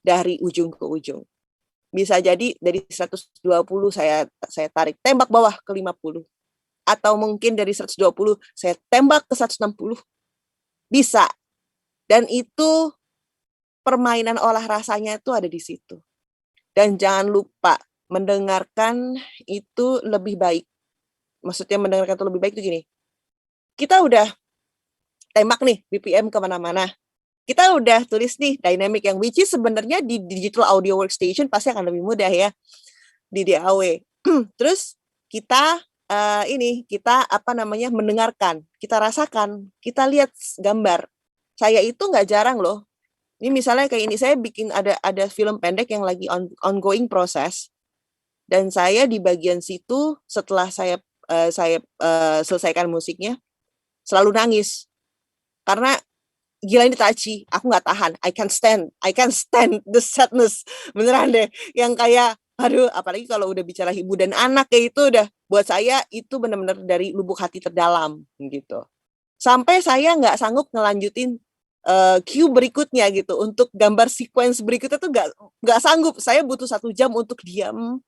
dari ujung ke ujung. Bisa jadi dari 120 saya tarik tembak bawah ke 50. Atau mungkin dari 120 saya tembak ke 160. Bisa. Dan itu permainan olah rasanya itu ada di situ. Dan jangan lupa mendengarkan itu lebih baik. Maksudnya mendengarkan itu lebih baik itu gini. Kita udah tembak nih BPM kemana-mana. Kita udah tulis nih dynamic yang which is sebenarnya di digital audio workstation pasti akan lebih mudah ya di DAW. Terus kita mendengarkan, kita rasakan, kita lihat gambar. Saya itu nggak jarang loh. Ini misalnya kayak ini, saya bikin ada film pendek yang lagi ongoing proses, dan saya di bagian situ setelah saya selesaikan musiknya selalu nangis karena gila ini touchy, aku nggak tahan, I can't stand the sadness, beneran deh, yang kayak aduh, apalagi kalau udah bicara ibu dan anak kayak itu udah buat saya itu benar-benar dari lubuk hati terdalam gitu, sampai saya nggak sanggup ngelanjutin cue berikutnya gitu, untuk gambar sequence berikutnya tuh nggak sanggup, saya butuh 1 jam untuk diam.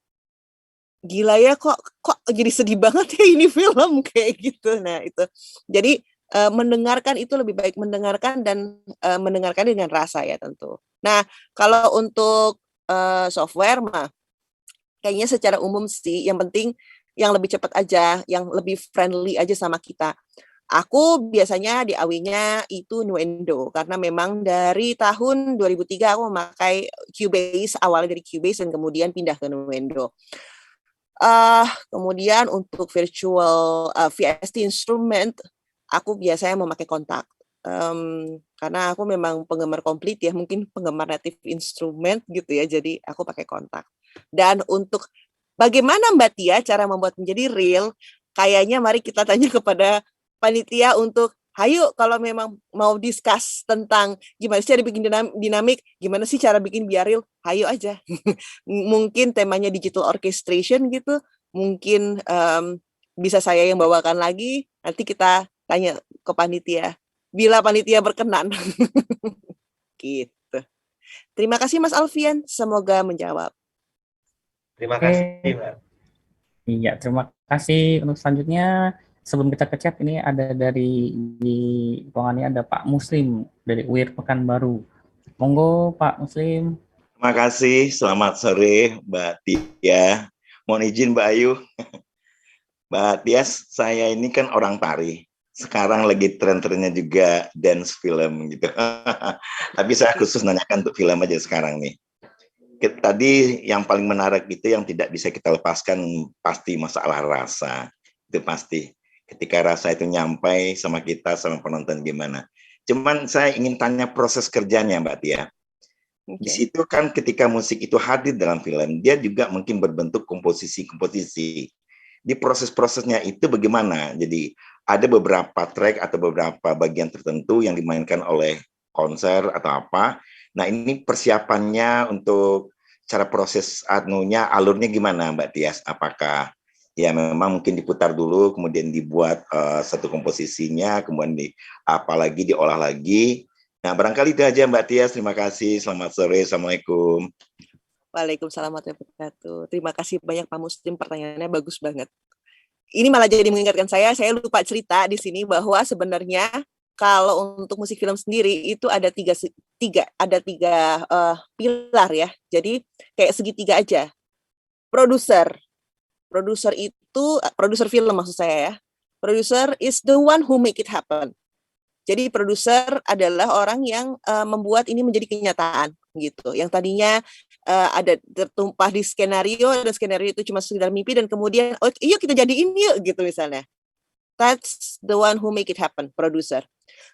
Gila ya, kok jadi sedih banget ya ini film kayak gitu. Nah itu jadi mendengarkan itu lebih baik mendengarkan dan mendengarkan dengan rasa ya tentu. Nah kalau untuk software mah kayaknya secara umum sih yang penting yang lebih cepat aja, yang lebih friendly aja sama kita. Aku biasanya di AW-nya itu Nuendo karena memang dari tahun 2003 aku memakai Cubase, awalnya dari Cubase dan kemudian pindah ke Nuendo. Kemudian untuk virtual VST instrument, aku biasanya memakai kontak. Karena aku memang penggemar komplit ya, mungkin penggemar native instrument gitu ya, jadi aku pakai kontak. Dan untuk bagaimana Mbak Tia cara membuat menjadi real, kayaknya mari kita tanya kepada panitia untuk hayo kalau memang mau discuss tentang gimana sih cara bikin dinamik, gimana sih cara bikin biar real, hayo aja. Mungkin temanya digital orchestration gitu, mungkin bisa saya yang bawakan lagi, nanti kita tanya ke panitia, bila panitia berkenan. Gitu. Terima kasih Mas Alfian, semoga menjawab. Terima kasih Mbak. Iya, terima kasih. Untuk selanjutnya, sebelum kita ke chat, ini ada di ruangannya ada Pak Muslim dari UIR Pekanbaru. Monggo Pak Muslim. Makasih, selamat sore Mbak Tia. Mohon izin Mbak Ayu. Mbak Tias, saya ini kan orang tari. Sekarang lagi tren-trennya juga dance film gitu. Tapi saya khusus nanyakan untuk film aja sekarang nih. Tadi yang paling menarik itu yang tidak bisa kita lepaskan pasti masalah rasa. Itu pasti. Ketika rasa itu nyampai sama kita, sama penonton gimana. Cuman saya ingin tanya proses kerjanya Mbak Tia. Di situ kan ketika musik itu hadir dalam film, dia juga mungkin berbentuk komposisi-komposisi. Di proses-prosesnya itu bagaimana? Jadi ada beberapa track atau beberapa bagian tertentu yang dimainkan oleh konser atau apa. Nah ini persiapannya untuk cara proses alurnya gimana Mbak Tias? Apakah ya memang mungkin diputar dulu, kemudian dibuat satu komposisinya, kemudian apalagi diolah lagi. Nah, barangkali itu aja Mbak Tias. Terima kasih. Selamat sore. Assalamualaikum. Waalaikumsalam warahmatullahi wabarakatuh. Terima kasih banyak Pak Muslim. Pertanyaannya bagus banget. Ini malah jadi mengingatkan saya lupa cerita di sini bahwa sebenarnya kalau untuk musik film sendiri itu ada tiga pilar ya. Jadi kayak segitiga aja. Produser itu produser film maksud saya ya. Producer is the one who make it happen. Jadi produser adalah orang yang membuat ini menjadi kenyataan gitu. Yang tadinya ada tertumpah di skenario dan skenario itu cuma sekedar mimpi dan kemudian yuk kita jadiin yuk gitu misalnya. That's the one who make it happen, produser.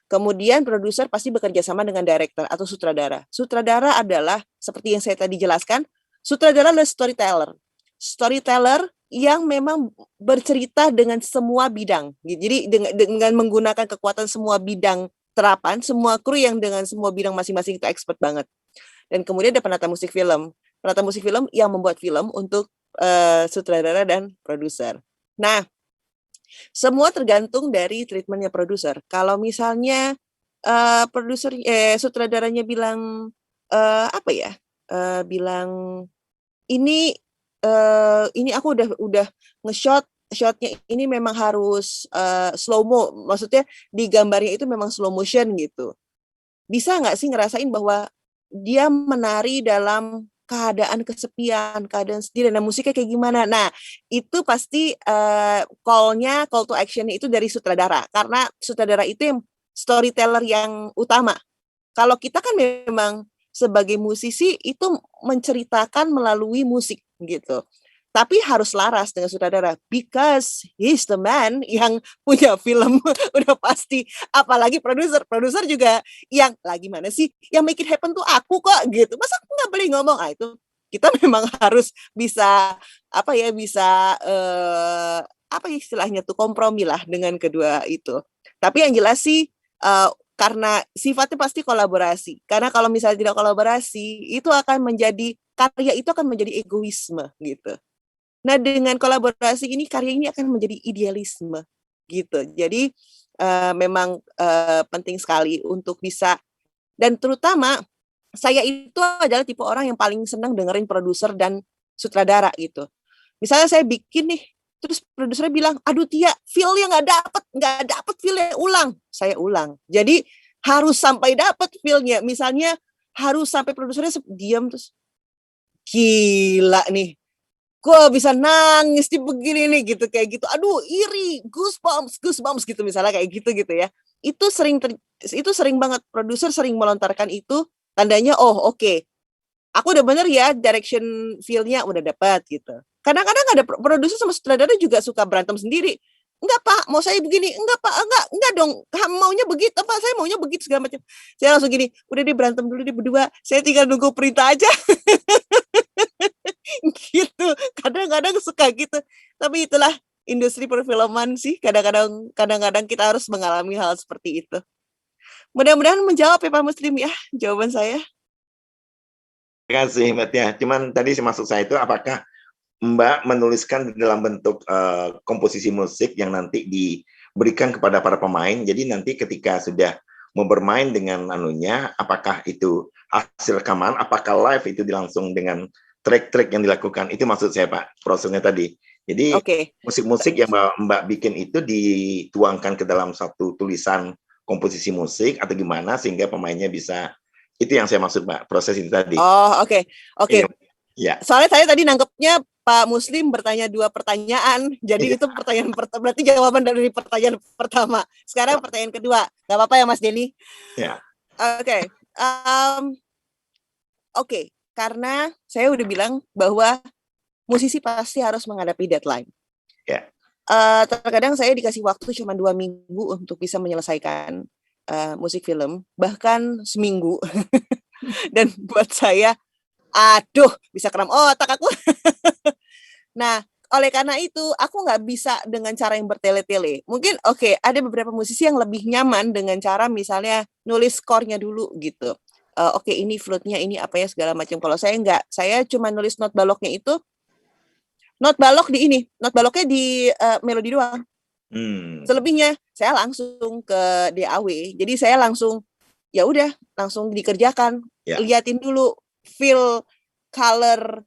Kemudian produser pasti bekerja sama dengan director atau sutradara. Sutradara adalah seperti yang saya tadi jelaskan, sutradara adalah storyteller. Storyteller yang memang bercerita dengan semua bidang. Jadi dengan menggunakan kekuatan semua bidang terapan, semua kru yang dengan semua bidang masing-masing itu expert banget. Dan kemudian ada penata musik film. Penata musik film yang membuat film untuk sutradara dan produser. Nah, semua tergantung dari treatmentnya produser. Kalau misalnya sutradaranya bilang bilang ini aku udah shotnya ini memang harus slow mo, maksudnya di gambarnya itu memang slow motion gitu. Bisa nggak sih ngerasain bahwa dia menari dalam keadaan kesepian, keadaan sendiri, dan musiknya kayak gimana? Nah, itu pasti call to action-nya itu dari sutradara, karena sutradara itu yang storyteller yang utama. Kalau kita kan memang sebagai musisi itu menceritakan melalui musik gitu. Tapi harus laras dengan sutradara because he's the man yang punya film udah pasti. Apalagi produser juga yang lagi mana sih yang make it happen tuh aku kok gitu. Masa aku nggak boleh ngomong? Itu kita memang harus bisa istilahnya tuh kompromi lah dengan kedua itu. Tapi yang jelas sih karena sifatnya pasti kolaborasi. Karena kalau misalnya tidak kolaborasi, itu akan menjadi karya itu akan menjadi egoisme gitu. Nah, dengan kolaborasi ini karya ini akan menjadi idealisme gitu. Jadi memang penting sekali untuk bisa, dan terutama saya itu adalah tipe orang yang paling senang dengerin produser dan sutradara gitu. Misalnya saya bikin nih, terus produsernya bilang, aduh Tia, feel-nya nggak dapet feel-nya, ulang. Saya ulang. Jadi harus sampai dapet feel-nya. Misalnya harus sampai produsernya diam terus, gila nih, kok bisa nangis di begini nih gitu, kayak gitu. Aduh iri, goosebumps gitu misalnya kayak gitu ya. Itu sering banget produser sering melontarkan itu, tandanya oke. Aku udah bener ya, direction feel-nya udah dapat gitu. Kadang-kadang ada produser sama sutradara juga suka berantem sendiri. Enggak Pak, mau saya begini. Enggak Pak, enggak dong. Maunya begitu Pak, saya maunya begitu segala macam. Saya langsung gini, udah deh berantem dulu deh berdua. Saya tinggal nunggu perintah aja. Gitu. Kadang-kadang suka gitu. Tapi itulah industri perfilman sih. Kadang-kadang kita harus mengalami hal seperti itu. Mudah-mudahan menjawab ya Pak Muslim ya jawaban saya. Terima kasih Mbak Tia. Cuman tadi maksud saya itu apakah Mbak menuliskan dalam bentuk komposisi musik yang nanti diberikan kepada para pemain. Jadi nanti ketika sudah mau bermain dengan anunya, apakah itu hasil rekaman, apakah live itu langsung dengan track-track yang dilakukan. Itu maksud saya Pak, prosesnya tadi. Jadi musik-musik yang Mbak bikin itu dituangkan ke dalam satu tulisan komposisi musik atau gimana sehingga pemainnya bisa Itu yang saya maksud, Pak, proses itu tadi. Oh, oke. Ya. Soalnya saya tadi nangkepnya Pak Muslim bertanya 2 pertanyaan, jadi itu pertanyaan berarti jawaban dari pertanyaan pertama. Sekarang pertanyaan kedua, nggak apa-apa ya Mas Denny? Ya. Oke, karena saya udah bilang bahwa musisi pasti harus menghadapi deadline. Ya. Terkadang saya dikasih waktu cuma 2 minggu untuk bisa menyelesaikan musik film, bahkan seminggu. Dan buat saya, aduh, bisa kram otak aku. Nah, oleh karena itu, aku nggak bisa dengan cara yang bertele-tele. Mungkin ada beberapa musisi yang lebih nyaman dengan cara misalnya nulis skornya dulu gitu. Ini flute-nya, ini apa ya segala macam. Kalau saya nggak, saya cuma nulis not baloknya itu. Not baloknya di melodi doang. Selebihnya saya langsung ke DAW. Jadi saya langsung langsung dikerjakan. Liatin dulu feel, color,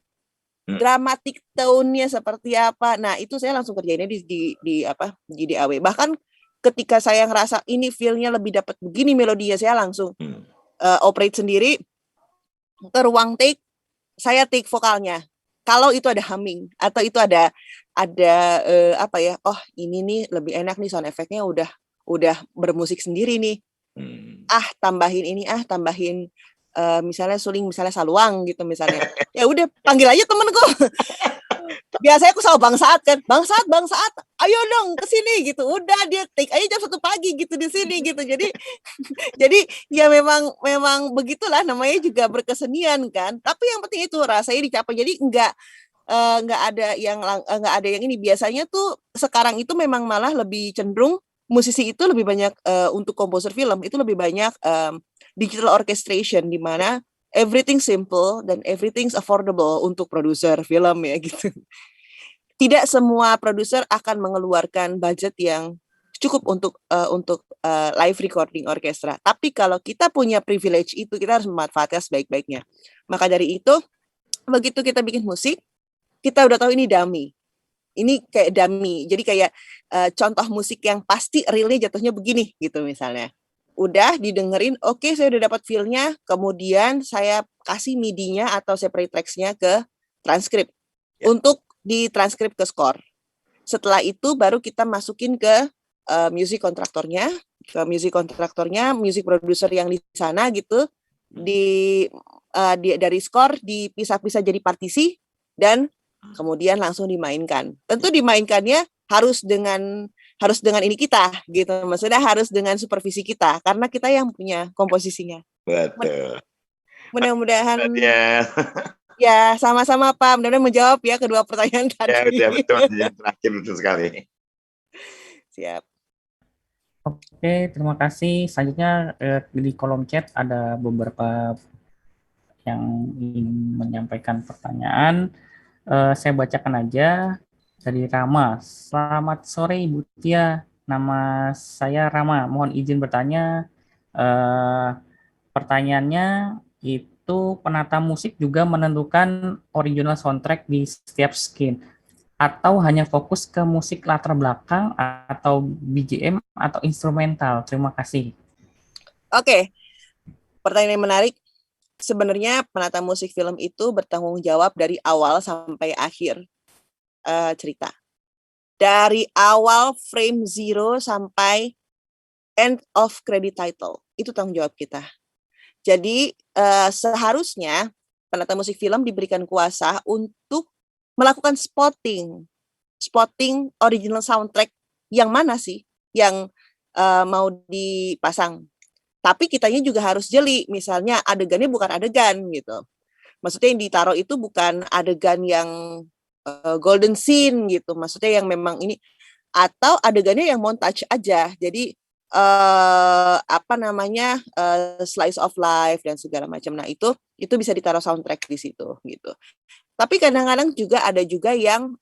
dramatic tone-nya seperti apa. Nah, itu saya langsung kerjainnya di DAW. Bahkan ketika saya ngerasa ini feel-nya lebih dapat begini melodinya, saya langsung operate sendiri ke ruang take, saya take vokalnya. Kalau itu ada humming atau itu ada ini nih lebih enak nih sound effect-nya udah bermusik sendiri nih. Tambahin ini, tambahin misalnya suling, misalnya saluang gitu misalnya. Ya udah panggil aja temenku. Biasanya aku sama Bang Saat kan. Bang Saat, ayo dong ke sini gitu. Udah dia take aja jam 1 pagi gitu di sini gitu. Jadi ya memang begitulah, namanya juga berkesenian kan. Tapi yang penting itu rasanya dicapai. Jadi enggak ada yang ini. Biasanya tuh sekarang itu memang malah lebih cenderung musisi itu lebih banyak untuk komposer film itu lebih banyak digital orchestration, di mana everything simple dan everything's affordable untuk produser film ya gitu. Tidak semua produser akan mengeluarkan budget yang cukup untuk live recording orkestra. Tapi kalau kita punya privilege itu, kita harus memanfaatkan sebaik-baiknya. Maka dari itu, begitu kita bikin musik, kita udah tahu ini dummy. Ini kayak dummy. Jadi kayak contoh musik yang pasti realnya jatuhnya begini gitu misalnya. Udah didengerin, oke, saya udah dapat feel-nya, kemudian saya kasih MIDI-nya atau separate tracks-nya ke transkrip untuk ditranskrip ke score. Setelah itu baru kita masukin ke music kontraktornya, music producer yang di sana gitu, dari score dipisah-pisah jadi partisi dan kemudian langsung dimainkan. Tentu dimainkannya harus dengan ini kita gitu, maksudnya harus dengan supervisi kita karena kita yang punya komposisinya. Betul. Mudah-mudahan ya sama-sama Pak, mudah-mudahan menjawab ya kedua pertanyaan tadi. Ya betul, yang terakhir betul sekali. Siap. Oke, terima kasih. Selanjutnya di kolom chat ada beberapa yang ingin menyampaikan pertanyaan. Saya bacakan aja dari Rama. Selamat sore Ibu Tia, nama saya Rama. Mohon izin bertanya. Pertanyaannya itu, penata musik juga menentukan original soundtrack di setiap skin, atau hanya fokus ke musik latar belakang atau BGM atau instrumental? Terima kasih. Oke, pertanyaan yang menarik. Sebenarnya penata musik film itu bertanggung jawab dari awal sampai akhir cerita. Dari awal frame zero sampai end of credit title, itu tanggung jawab kita. Jadi seharusnya penata musik film diberikan kuasa untuk melakukan spotting original soundtrack yang mana sih yang mau dipasang. Tapi kitanya juga harus jeli, misalnya adegannya bukan adegan gitu. Maksudnya yang ditaruh itu bukan adegan yang golden scene gitu, maksudnya yang memang ini, atau adegannya yang montage aja. Jadi slice of life dan segala macam. Nah, itu bisa ditaruh soundtrack di situ gitu. Tapi kadang-kadang juga ada yang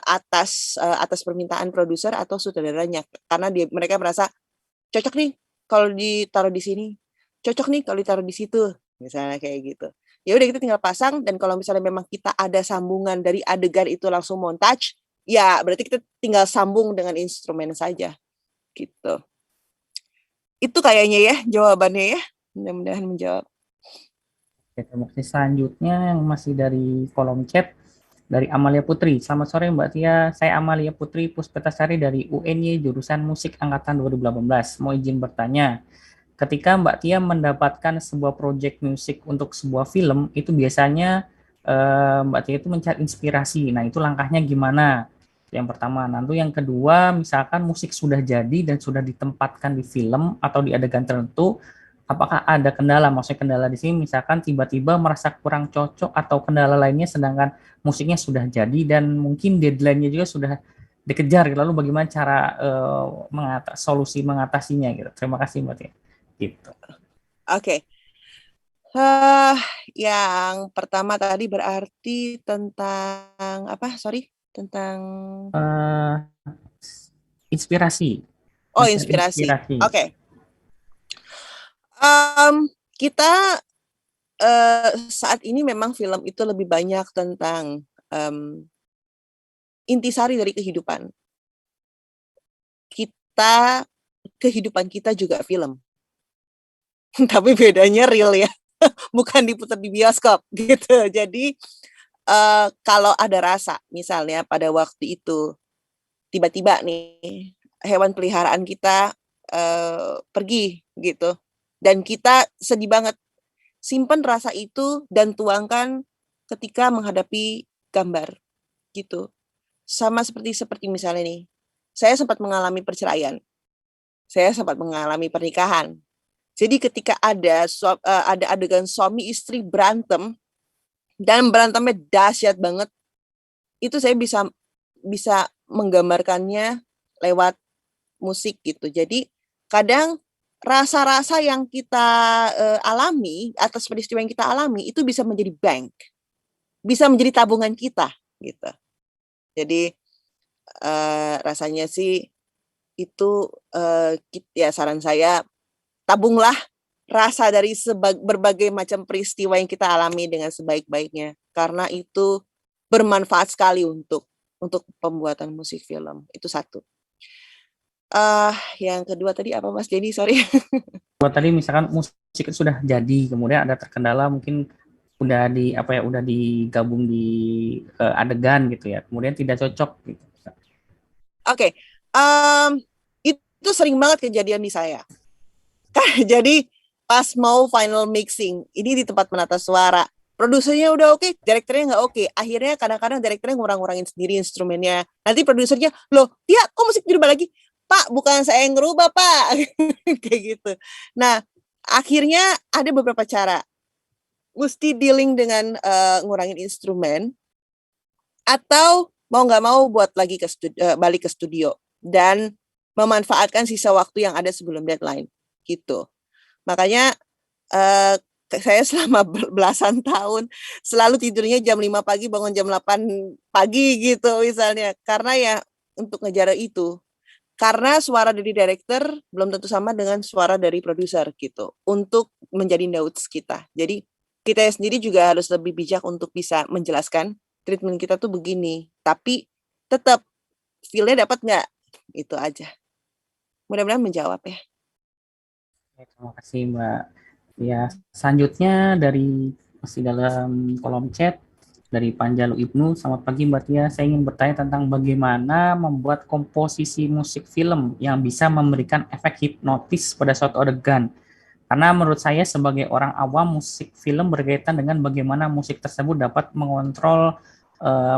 atas permintaan produser atau sutradaranya, karena mereka merasa cocok nih kalau ditaruh di sini, cocok nih kalau ditaruh di situ, misalnya kayak gitu. Ya udah, kita tinggal pasang, dan kalau misalnya memang kita ada sambungan dari adegan itu langsung montage, ya berarti kita tinggal sambung dengan instrumen saja, gitu. Itu kayaknya ya jawabannya ya, mudah-mudahan menjawab. Oke, terima kasih. Selanjutnya yang masih dari kolom chat dari Amalia Putri. Selamat sore Mbak Tia, saya Amalia Putri Puspetasari dari UNY jurusan Musik Angkatan 2018. Mau izin bertanya, ketika Mbak Tia mendapatkan sebuah proyek musik untuk sebuah film, itu biasanya Mbak Tia itu mencari inspirasi. Nah, itu langkahnya gimana? Yang pertama. Nanti yang kedua, misalkan musik sudah jadi dan sudah ditempatkan di film atau di adegan tertentu, apakah ada kendala? Maksudnya kendala di sini misalkan tiba-tiba merasa kurang cocok atau kendala lainnya sedangkan musiknya sudah jadi dan mungkin deadline-nya juga sudah dikejar. Lalu bagaimana cara solusi mengatasinya gitu. Terima kasih Mbak Tia. Gitu. Oke. Yang pertama tadi berarti tentang apa? Sorry, tentang inspirasi. Oh, inspirasi. Oke. Kita saat ini memang film itu lebih banyak tentang intisari dari kehidupan. Kehidupan kita juga film. Tapi bedanya real ya, bukan diputar di bioskop gitu. Jadi kalau ada rasa, misalnya pada waktu itu tiba-tiba nih hewan peliharaan kita pergi gitu, dan kita sedih banget, simpan rasa itu dan tuangkan ketika menghadapi gambar gitu. Sama seperti misalnya nih, saya sempat mengalami perceraian, saya sempat mengalami pernikahan. Jadi ketika ada adegan suami istri berantem dan berantemnya dahsyat banget, itu saya bisa menggambarkannya lewat musik gitu. Jadi kadang rasa-rasa yang kita alami atas peristiwa yang kita alami itu bisa menjadi bank, bisa menjadi tabungan kita gitu. Jadi rasanya sih itu ya saran saya, tabunglah rasa dari berbagai macam peristiwa yang kita alami dengan sebaik-baiknya, karena itu bermanfaat sekali untuk pembuatan musik film. Itu satu. Yang kedua tadi apa Mas Denny? Sorry. Buat tadi misalkan musik sudah jadi, kemudian ada terkendala mungkin udah digabung di adegan gitu ya, kemudian tidak cocok gitu. Oke. Itu sering banget kejadian di saya. Jadi pas mau final mixing, ini di tempat menata suara, produsernya udah oke, direkturnya nggak oke. Akhirnya kadang-kadang direkturnya ngurang-ngurangin sendiri instrumennya. Nanti produsernya, loh, Tia, kok musik dirubah lagi? Pak, bukan saya yang ngerubah, Pak. Kayak gitu. Nah, akhirnya ada beberapa cara. Mesti dealing dengan ngurangin instrumen, atau mau nggak mau buat lagi balik ke studio dan memanfaatkan sisa waktu yang ada sebelum deadline gitu. Makanya saya selama belasan tahun selalu tidurnya jam 5 pagi, bangun jam 8 pagi gitu misalnya, karena ya untuk ngejar itu. Karena suara dari director belum tentu sama dengan suara dari produser gitu, untuk menjadi notes kita. Jadi kita sendiri juga harus lebih bijak untuk bisa menjelaskan treatment kita tuh begini, tapi tetap feel-nya dapat nggak? Itu aja. Mudah-mudahan menjawab ya. Terima kasih Mbak. Ya, selanjutnya masih dalam kolom chat dari Panjalu Ibnu. Selamat pagi Mbak Tia, saya ingin bertanya tentang bagaimana membuat komposisi musik film yang bisa memberikan efek hipnotis pada suatu adegan. Karena menurut saya sebagai orang awam, musik film berkaitan dengan bagaimana musik tersebut dapat mengontrol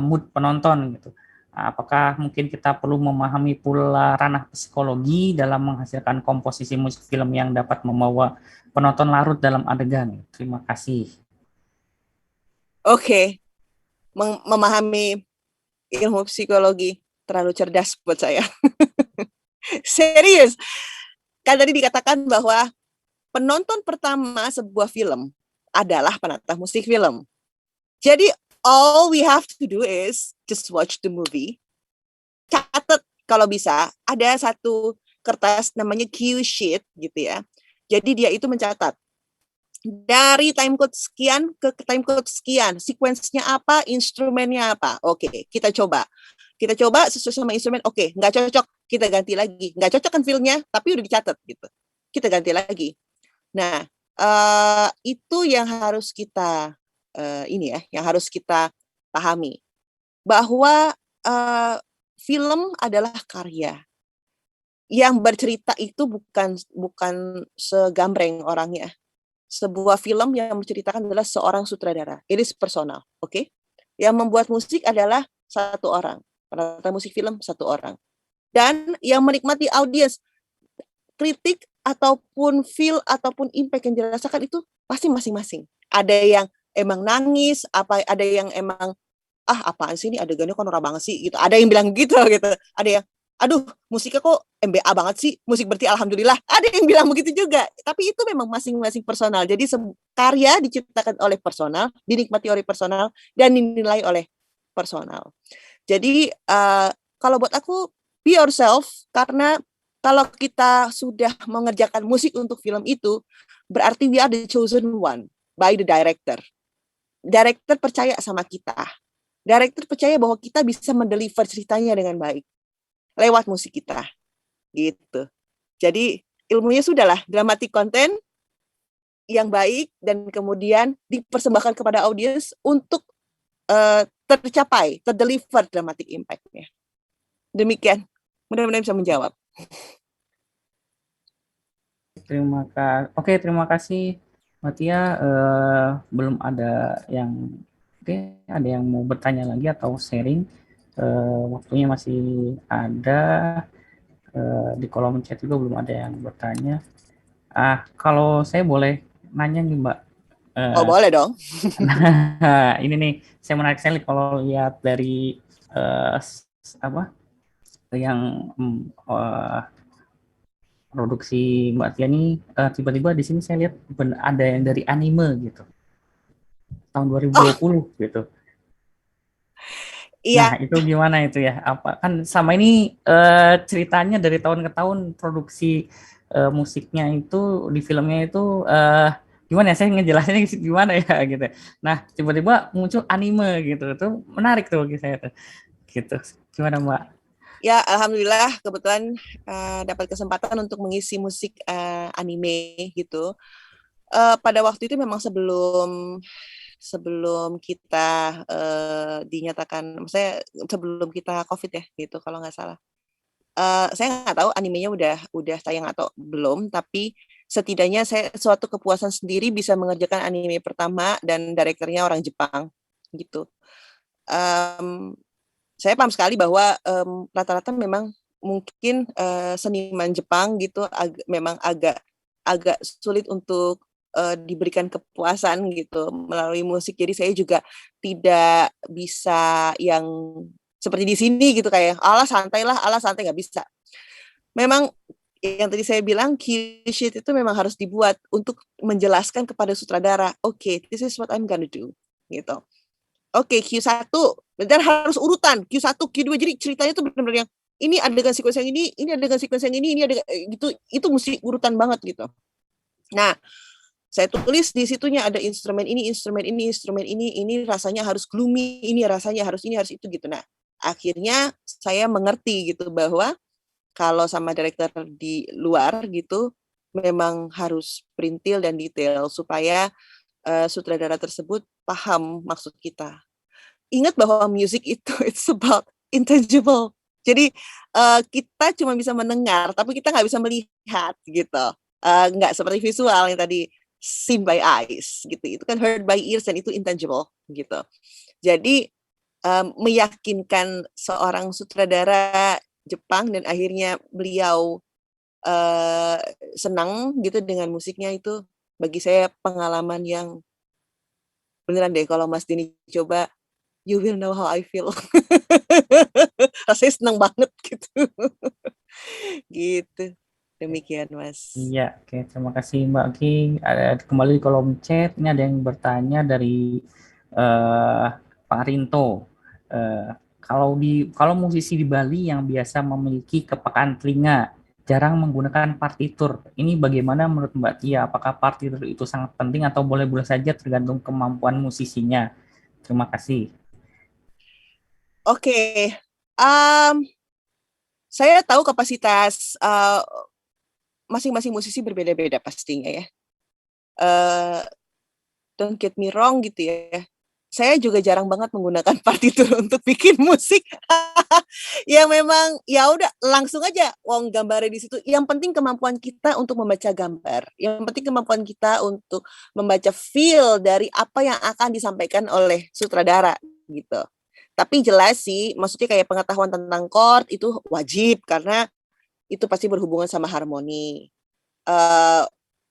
mood penonton gitu. Apakah mungkin kita perlu memahami pula ranah psikologi dalam menghasilkan komposisi musik film yang dapat membawa penonton larut dalam adegan? Terima kasih. Oke. Memahami ilmu psikologi terlalu cerdas buat saya. Serius. Kan tadi dikatakan bahwa penonton pertama sebuah film adalah penata musik film. Jadi all we have to do is just watch the movie. Catat kalau bisa, ada satu kertas namanya cue sheet gitu ya. Jadi dia itu mencatat dari timecode sekian ke timecode sekian, sequence-nya apa, instrumennya apa. Oke, kita coba sesuai sama instrumen. Oke, nggak cocok, kita ganti lagi. Nggak cocok kan feel-nya, tapi udah dicatat gitu. Kita ganti lagi. Nah, Itu yang harus kita yang harus kita pahami bahwa film adalah karya. Yang bercerita itu bukan segambreng orangnya. Sebuah film yang menceritakan adalah seorang sutradara. It is personal, oke? Yang membuat musik adalah satu orang. Penata musik film satu orang. Dan yang menikmati audiens, kritik ataupun feel ataupun impact yang dirasakan itu pasti masing-masing. Ada yang emang nangis, ada yang emang apaan sih ini adegannya kok norak banget sih gitu. Ada yang bilang gitu gitu. Ada yang aduh musiknya kok MBA banget sih, musik berarti alhamdulillah. Ada yang bilang begitu juga. Tapi itu memang masing-masing personal. Jadi karya diciptakan oleh personal, dinikmati oleh personal, dan dinilai oleh personal. Jadi kalau buat aku be yourself, karena kalau kita sudah mengerjakan musik untuk film itu, berarti we are the chosen one by the director. Director percaya sama kita. Director percaya bahwa kita bisa mendeliver ceritanya dengan baik lewat musik kita, gitu. Jadi ilmunya sudahlah, dramatic content yang baik dan kemudian dipersembahkan kepada audiens untuk terdeliver dramatic impact-nya. Demikian, mudah-mudahan bisa menjawab. Terima kasih Mbak Tia. Belum ada yang ada yang mau bertanya lagi atau sharing. Waktunya masih ada. Di kolom chat juga belum ada yang bertanya. Kalau saya boleh nanya nih Mbak. Boleh dong. Nah, ini nih saya menarik sekali kalau lihat dari yang produksi Mbak Tia nih, tiba-tiba di sini saya lihat ada yang dari anime gitu. Tahun 2020 gitu. Iya. Nah, itu gimana itu ya? Apa kan sama ini ceritanya dari tahun ke tahun produksi musiknya itu di filmnya itu gimana ya? Saya ngejelasinnya gimana ya gitu. Nah, tiba-tiba muncul anime gitu. Itu menarik tuh bagi saya tuh. Gitu. Gimana, Mbak? Ya, alhamdulillah kebetulan dapat kesempatan untuk mengisi musik anime gitu. Pada waktu itu memang sebelum kita dinyatakan, maksudnya sebelum kita COVID ya gitu kalau nggak salah. Saya nggak tahu animenya udah tayang atau belum, tapi setidaknya saya suatu kepuasan sendiri bisa mengerjakan anime pertama dan direkturnya orang Jepang gitu. Saya paham sekali bahwa rata-rata memang mungkin seniman Jepang gitu memang agak sulit untuk diberikan kepuasan gitu melalui musik. Jadi saya juga tidak bisa yang seperti di sini gitu kayak ala santai nggak bisa. Memang yang tadi saya bilang cue sheet itu memang harus dibuat untuk menjelaskan kepada sutradara, okay, this is what I'm gonna do gitu. Oke, Q1 dan harus urutan Q1, Q2 jadi ceritanya tuh benar-benar yang ini adegan sequence yang ini adegan sequence yang ini adegan gitu, itu mesti urutan banget gitu. Nah, saya tulis di situnya ada instrumen ini rasanya harus gloomy, ini rasanya harus ini harus itu gitu. Nah, akhirnya saya mengerti gitu bahwa kalau sama director di luar gitu memang harus perintil dan detail supaya sutradara tersebut paham maksud kita. Ingat bahwa musik itu it's about intangible. Jadi kita cuma bisa mendengar, tapi kita nggak bisa melihat gitu. Nggak seperti visual yang tadi seen by eyes gitu. Itu kan heard by ears dan itu intangible gitu. Jadi meyakinkan seorang sutradara Jepang dan akhirnya beliau senang gitu dengan musiknya itu bagi saya pengalaman yang beneran deh kalau Mas Dini coba, you will know how I feel. Rasanya senang banget gitu. Gitu. Demikian Mas. Iya, oke. Terima kasih Mbak Ki. Kembali di kolom chat, ini ada yang bertanya dari Pak Rinto. Kalau musisi di Bali yang biasa memiliki kepekaan telinga, jarang menggunakan partitur. Ini bagaimana menurut Mbak Tia? Apakah partitur itu sangat penting atau boleh-boleh saja tergantung kemampuan musisinya? Terima kasih. Oke. Saya tahu kapasitas masing-masing musisi berbeda-beda pastinya ya. Don't get me wrong gitu ya. Saya juga jarang banget menggunakan partitur untuk bikin musik. Ya memang ya udah langsung aja wong gambarnya di situ. Yang penting kemampuan kita untuk membaca gambar. Yang penting kemampuan kita untuk membaca feel dari apa yang akan disampaikan oleh sutradara gitu. Tapi jelas sih, maksudnya kayak pengetahuan tentang chord itu wajib karena itu pasti berhubungan sama harmoni.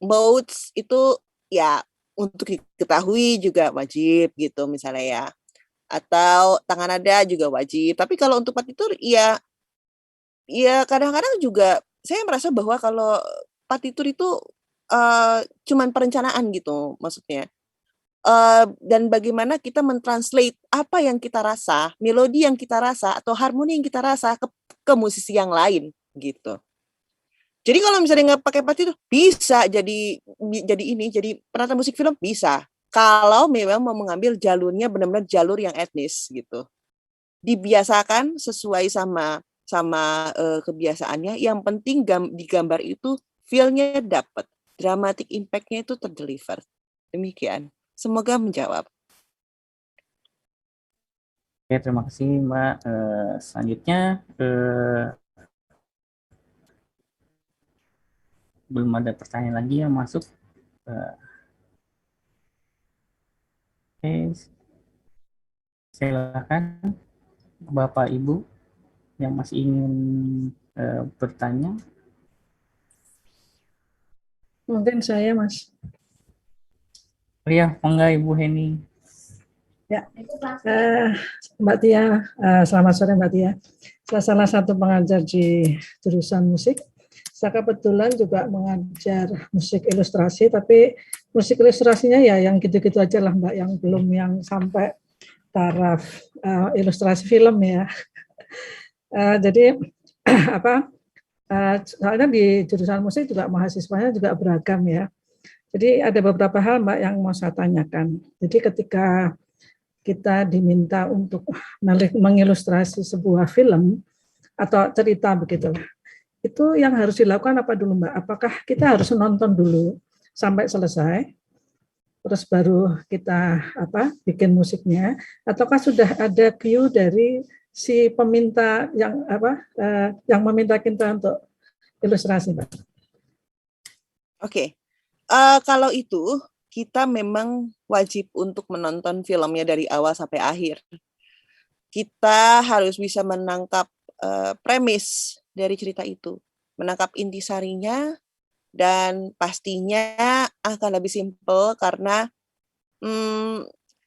Modes itu ya untuk diketahui juga wajib gitu misalnya ya. Atau tangan nada juga wajib. Tapi kalau untuk partitur ya kadang-kadang juga saya merasa bahwa kalau partitur itu cuman perencanaan gitu maksudnya. Dan bagaimana kita mentranslate apa yang kita rasa, melodi yang kita rasa atau harmoni yang kita rasa ke musisi yang lain gitu. Jadi kalau misalnya nggak pakai partitur bisa jadi penata musik film bisa. Kalau memang mau mengambil jalurnya benar-benar jalur yang etnis gitu. Dibiasakan sesuai sama kebiasaannya. Yang penting di gambar itu feel-nya dapat, dramatic impact-nya itu terdeliver. Demikian. Semoga menjawab. Oke, terima kasih Mbak. Selanjutnya belum ada pertanyaan lagi yang masuk. Oke, silakan Bapak Ibu yang masih ingin bertanya. Mungkin saya, Mas. Oh ya, monggo Ibu Heni. Ya, Mbak Tia, selamat sore Mbak Tia. Saya salah satu pengajar di jurusan musik. Saya kebetulan juga mengajar musik ilustrasi, tapi musik ilustrasinya ya yang gitu-gitu aja lah Mbak, yang belum yang sampai taraf ilustrasi film ya. Jadi soalnya di jurusan musik juga mahasiswanya juga beragam ya. Jadi ada beberapa hal Mbak yang mau saya tanyakan. Jadi ketika kita diminta untuk mengilustrasi sebuah film atau cerita begitulah, itu yang harus dilakukan apa dulu Mbak? Apakah kita harus nonton dulu sampai selesai, terus baru kita bikin musiknya, ataukah sudah ada cue dari si peminta yang meminta kita untuk ilustrasi Mbak? Oke. Kalau itu kita memang wajib untuk menonton filmnya dari awal sampai akhir. Kita harus bisa menangkap premis dari cerita itu, menangkap intisarinya, dan pastinya akan lebih simpel karena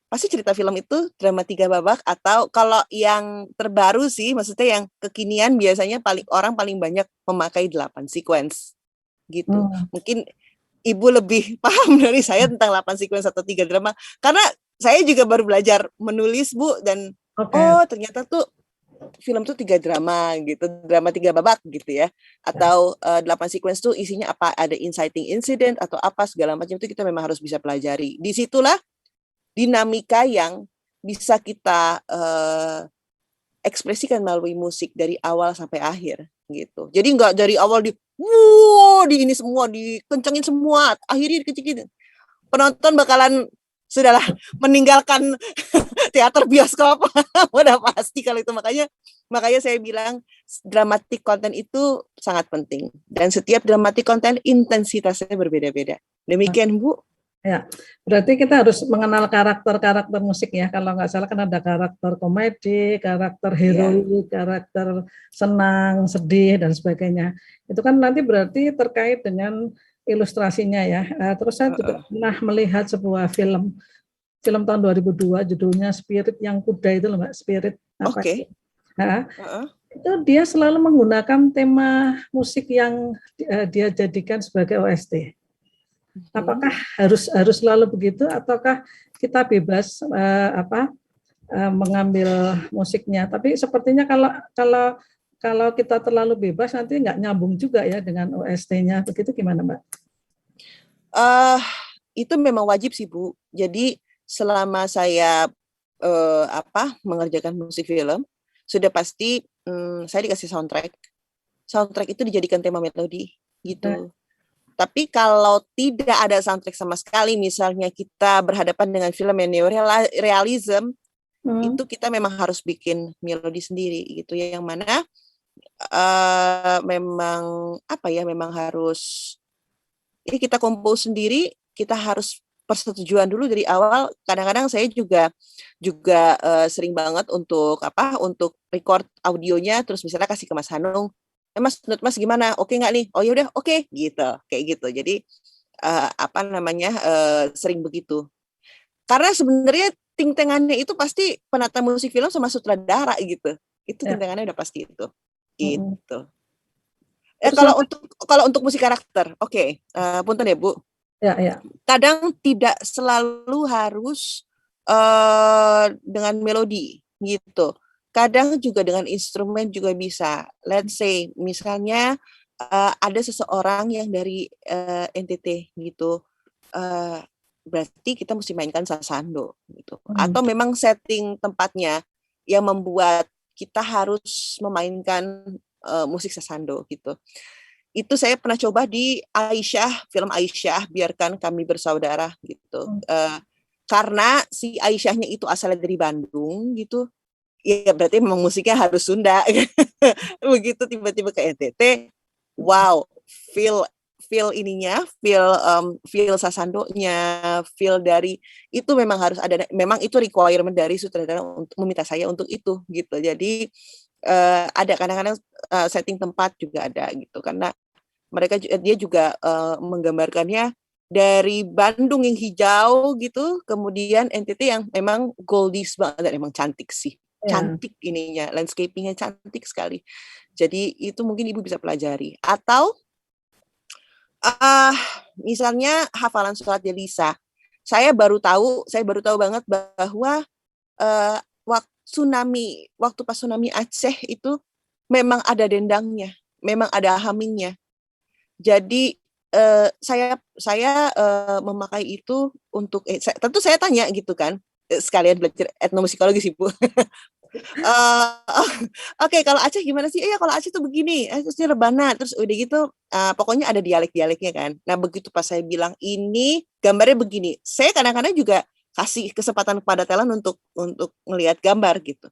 pasti cerita film itu drama 3 babak, atau kalau yang terbaru sih, maksudnya yang kekinian biasanya orang paling banyak memakai 8 sequence gitu. Mungkin Ibu lebih paham dari saya tentang 8 sequence atau 3 drama, karena saya juga baru belajar menulis Bu, dan ternyata tuh film tuh 3 drama gitu, drama 3 babak gitu ya, atau 8 sequence tuh isinya apa, ada inciting incident atau apa segala macam, itu kita memang harus bisa pelajari. Disitulah dinamika yang bisa kita ekspresikan melalui musik dari awal sampai akhir gitu. Jadi nggak dari awal di ini semua dikencengin semua, akhirnya dikecilin. Penonton bakalan sudahlah meninggalkan teater bioskop. Udah pasti kalau itu, makanya saya bilang dramatic content itu sangat penting, dan setiap dramatic content intensitasnya berbeda-beda. Demikian Bu. Ya, berarti kita harus mengenal karakter-karakter musik ya. Kalau nggak salah kan ada karakter komedi, karakter heroik, karakter senang, sedih dan sebagainya. Itu kan nanti berarti terkait dengan ilustrasinya ya. Terus saya juga pernah melihat sebuah film tahun 2002, judulnya Spirit yang Kuda itu loh Mbak, Spirit apa itu. Itu dia selalu menggunakan tema musik yang dia jadikan sebagai OST. Apakah harus selalu begitu, ataukah kita bebas mengambil musiknya? Tapi sepertinya kalau kita terlalu bebas nanti nggak nyambung juga ya dengan OST-nya. Begitu gimana Mbak? Itu memang wajib sih Bu. Jadi selama saya mengerjakan musik film, sudah pasti saya dikasih soundtrack. Soundtrack itu dijadikan tema melodi gitu. Tapi kalau tidak ada soundtrack sama sekali, misalnya kita berhadapan dengan film yang neorealism, itu kita memang harus bikin melodi sendiri gitu ya, yang mana memang apa ya, memang harus ini kita kompos sendiri, kita harus persetujuan dulu dari awal. Kadang-kadang saya juga sering banget untuk record audionya, terus misalnya kasih ke Mas Hanung, Mas, menurut Mas gimana? Oke nggak nih? Oh ya udah, oke, gitu, kayak gitu. Jadi sering begitu. Karena sebenarnya ting-tengannya itu pasti penata musik film sama sutradara gitu. Itu ting-tengannya udah pasti itu. Gitu. Kalau untuk musik karakter, oke. Punten ya Bu. Ya. Kadang tidak selalu harus dengan melodi gitu. Kadang juga dengan instrumen juga bisa. Let's say misalnya ada seseorang yang dari NTT gitu. Berarti kita mesti mainkan sasando gitu. Atau memang setting tempatnya yang membuat kita harus memainkan musik sasando gitu. Itu saya pernah coba di Aisyah, film Aisyah, Biarkan Kami Bersaudara gitu. Karena si Aisyahnya itu asalnya dari Bandung gitu. Ya berarti memang musiknya harus Sunda. Begitu tiba-tiba ke NTT, wow, feel ininya, feel sasandonya, feel dari itu memang harus ada, memang itu requirement dari sutradara untuk meminta saya untuk itu gitu. Jadi ada kadang-kadang setting tempat juga ada gitu, karena dia juga menggambarkannya dari Bandung yang hijau gitu, kemudian NTT yang memang goldies banget, memang cantik sih. Cantik ininya, landscapingnya cantik sekali. Jadi itu mungkin Ibu bisa pelajari. Atau misalnya hafalan surat Yelisa. Saya baru tahu banget bahwa waktu pas tsunami Aceh itu memang ada dendangnya, memang ada hummingnya. Jadi saya memakai itu untuk tentu saya tanya gitu kan, sekalian belajar etnomusikologi sih Bu. Oke, kalau Aceh gimana sih? Iya, kalau Aceh tuh begini, terusnya rebana, terus udah gitu, pokoknya ada dialek-dialeknya kan. Nah, begitu pas saya bilang ini gambarnya begini, saya kadang-kadang juga kasih kesempatan kepada talent untuk ngelihat gambar gitu.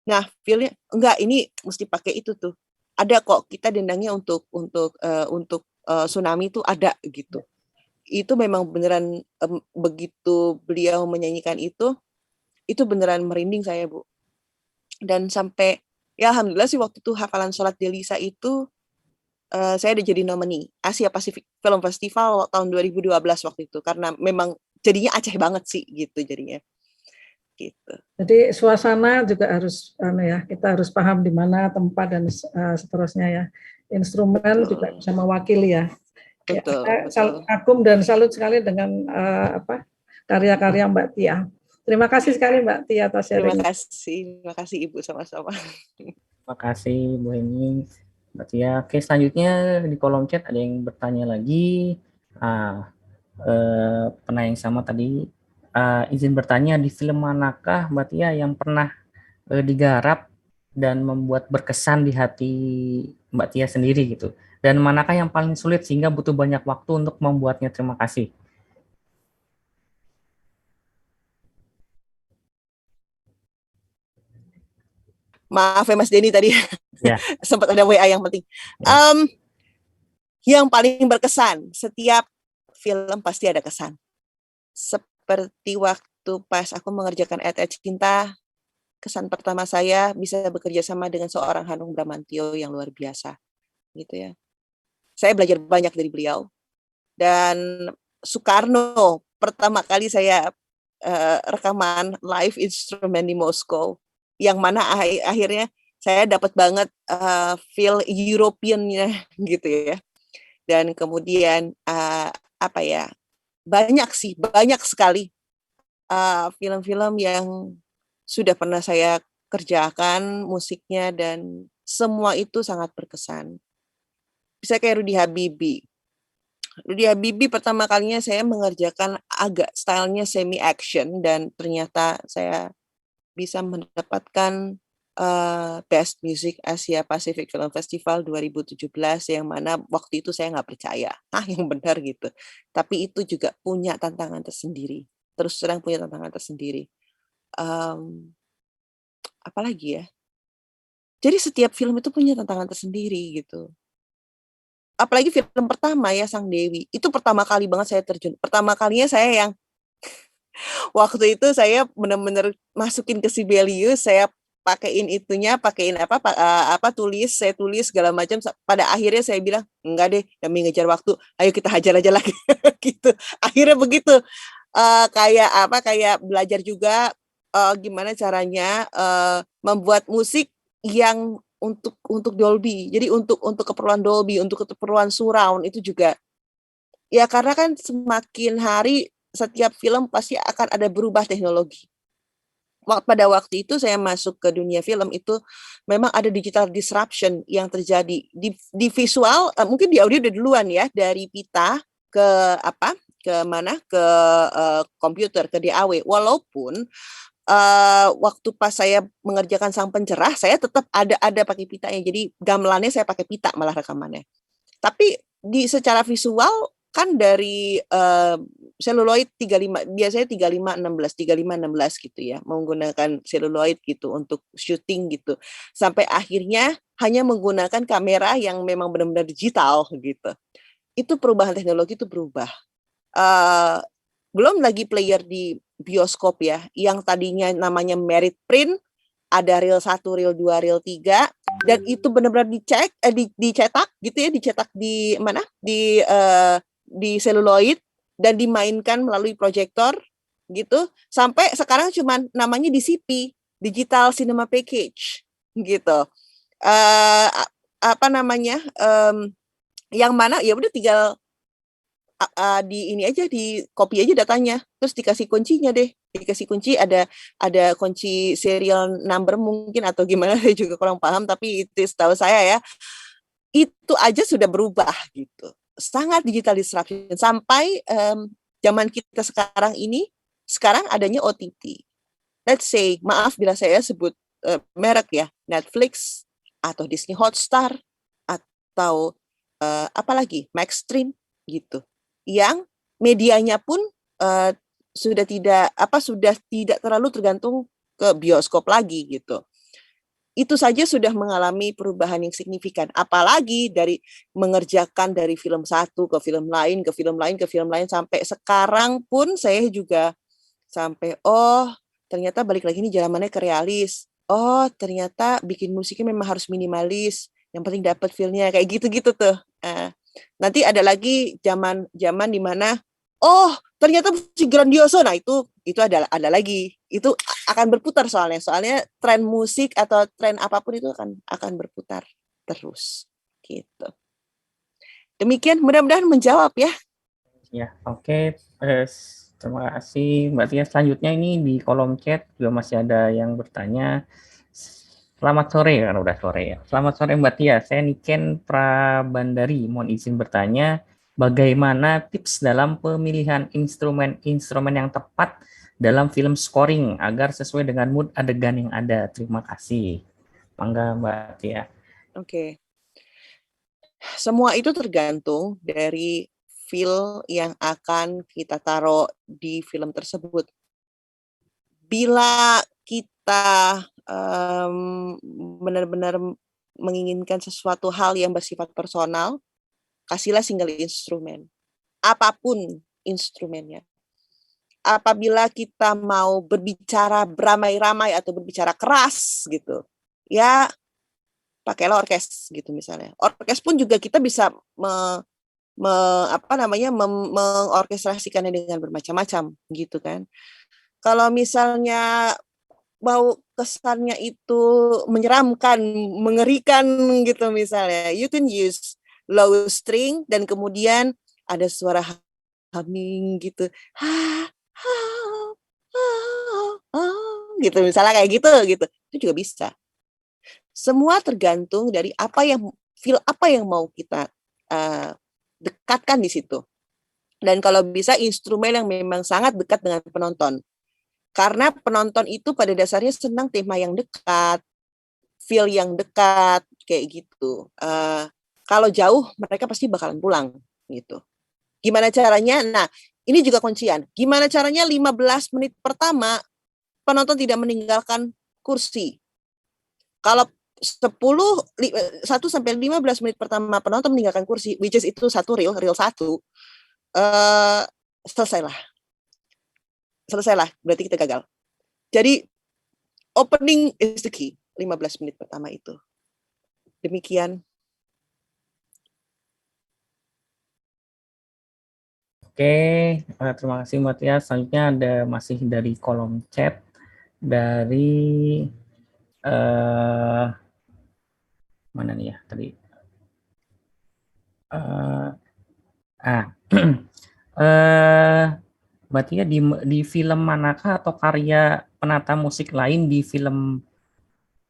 Nah, feel-nya enggak, ini mesti pakai itu tuh. Ada kok, kita dendangnya untuk tsunami itu ada gitu. Itu memang beneran begitu beliau menyanyikan itu beneran merinding saya Bu. Dan sampai ya alhamdulillah sih waktu itu hafalan sholat Yelisa itu saya udah jadi nominee Asia Pacific Film Festival tahun 2012 waktu itu, karena memang jadinya Aceh banget sih gitu jadinya. Gitu. Jadi suasana juga harus kita harus paham di mana tempat dan seterusnya ya. Instrumen juga bisa mewakili ya. Betul. Kagum dan salut sekali dengan karya-karya Mbak Tia. Terima kasih sekali Mbak Tia atas sharing. Terima kasih Ibu, sama-sama. Terima kasih Bu Heni, Mbak Tia. Oke, selanjutnya di kolom chat ada yang bertanya lagi. Pernah yang sama tadi. Izin bertanya, di film manakah Mbak Tia yang pernah digarap dan membuat berkesan di hati Mbak Tia sendiri gitu? Dan manakah yang paling sulit sehingga butuh banyak waktu untuk membuatnya? Terima kasih. Maaf ya Mas Denny tadi ya. sempat ada WA yang penting. Yang paling berkesan, setiap film pasti ada kesan. Seperti waktu pas aku mengerjakan Cinta, kesan pertama saya bisa bekerja sama dengan seorang Hanung Bramantyo yang luar biasa, gitu ya. Saya belajar banyak dari beliau. Dan Soekarno, pertama kali saya rekaman live instrumen di Moskow, yang mana akhirnya saya dapat banget feel European-nya gitu ya. Dan kemudian banyak sekali film-film yang sudah pernah saya kerjakan musiknya, dan semua itu sangat berkesan. Bisa kayak Rudy Habibie pertama kalinya saya mengerjakan agak stylenya semi action, dan ternyata saya bisa mendapatkan Best Music Asia Pacific Film Festival 2017 yang mana waktu itu saya nggak percaya, yang benar gitu. Tapi itu juga punya tantangan tersendiri. Terus terang punya tantangan tersendiri. Apalagi ya? Jadi setiap film itu punya tantangan tersendiri gitu. Apalagi film pertama ya Sang Dewi. Itu pertama kali banget saya terjun. Pertama kalinya saya yang waktu itu saya benar-benar masukin ke Sibelius, saya pakein itunya, pakein saya tulis segala macam. Pada akhirnya saya bilang, enggak deh, demi ngejar waktu, ayo kita hajar aja lagi, gitu. Akhirnya begitu, kayak belajar juga gimana caranya membuat musik yang untuk Dolby. Jadi untuk keperluan Dolby, untuk keperluan surround itu juga. Ya karena kan semakin hari setiap film pasti akan ada berubah teknologi. Pada waktu itu saya masuk ke dunia film itu memang ada digital disruption yang terjadi di visual, mungkin di audio udah duluan ya, dari pita ke komputer, ke DAW. Walaupun waktu pas saya mengerjakan Sang Pencerah saya tetap ada pakai pitanya, jadi gamelannya saya pakai pita malah rekamannya. Tapi secara visual kan dari seluloid 35, biasanya 3516 gitu ya, menggunakan seluloid gitu untuk syuting gitu. Sampai akhirnya hanya menggunakan kamera yang memang benar-benar digital gitu. Itu perubahan teknologi itu berubah. Belum lagi player di bioskop ya, yang tadinya namanya merit print, ada reel 1, reel 2, reel 3, dan itu benar-benar dicetak gitu ya, dicetak di mana? Di seluloid dan dimainkan melalui proyektor gitu. Sampai sekarang cuman namanya DCP, Digital Cinema Package gitu. Yang mana ya udah tinggal di copy aja datanya, terus dikasih kuncinya deh, dikasih kunci, ada kunci serial number mungkin atau gimana, saya juga kurang paham, tapi itu setahu saya ya, itu aja sudah berubah gitu, sangat digital disruption sampai zaman kita sekarang adanya OTT. Let's say, maaf bila saya sebut merek ya, Netflix atau Disney Hotstar atau apalagi Maxstream gitu, yang medianya pun sudah tidak terlalu tergantung ke bioskop lagi gitu. Itu saja sudah mengalami perubahan yang signifikan. Apalagi dari mengerjakan dari film satu ke film lain, ke film lain, ke film lain, sampai sekarang pun saya juga sampai ternyata balik lagi ini zamannya ke realis. Ternyata bikin musiknya memang harus minimalis. Yang penting dapat feel-nya kayak gitu-gitu tuh. Nanti ada lagi zaman di mana ternyata musik grandioso. Nah, itu ada lagi. Itu akan berputar soalnya tren musik atau tren apapun itu akan berputar terus gitu. Demikian, mudah-mudahan menjawab ya. Ya, oke. Terima kasih Mbak Tia. Selanjutnya ini di kolom chat juga masih ada yang bertanya. Selamat sore, kan udah sore ya. Selamat sore Mbak Tia, saya Niken Prabandari. Mohon izin bertanya, bagaimana tips dalam pemilihan instrumen yang tepat dalam film scoring agar sesuai dengan mood adegan yang ada? Terima kasih. Mangga Mbak Tia. Oke. Semua itu tergantung dari feel yang akan kita taruh di film tersebut. Bila kita benar-benar menginginkan sesuatu hal yang bersifat personal, kasihlah single instrumen, apapun instrumennya. Apabila kita mau berbicara beramai-ramai atau berbicara keras gitu, ya pakailah orkes gitu misalnya. Orkes pun juga kita bisa mengorkestrasikannya dengan bermacam-macam gitu kan. Kalau misalnya mau kesannya itu menyeramkan, mengerikan gitu misalnya, you can use low string dan kemudian ada suara humming gitu, gitu misalnya kayak gitu, itu juga bisa. Semua tergantung dari feel apa yang mau kita dekatkan di situ. Dan kalau bisa instrumen yang memang sangat dekat dengan penonton. Karena penonton itu pada dasarnya senang tema yang dekat, feel yang dekat kayak gitu. Kalau jauh mereka pasti bakalan pulang gitu. Gimana caranya? Nah, ini juga kuncian. Gimana caranya 15 menit pertama penonton tidak meninggalkan kursi. Kalau 1 sampai 15 menit pertama penonton meninggalkan kursi, which is itu satu reel 1, selesailah. Berarti kita gagal. Jadi opening is the key, 15 menit pertama itu. Demikian. Oke, terima kasih Mbak Tia. Selanjutnya ada masih dari kolom chat dari mana nih ya tadi? Mbak Tia di film manakah atau karya penata musik lain di film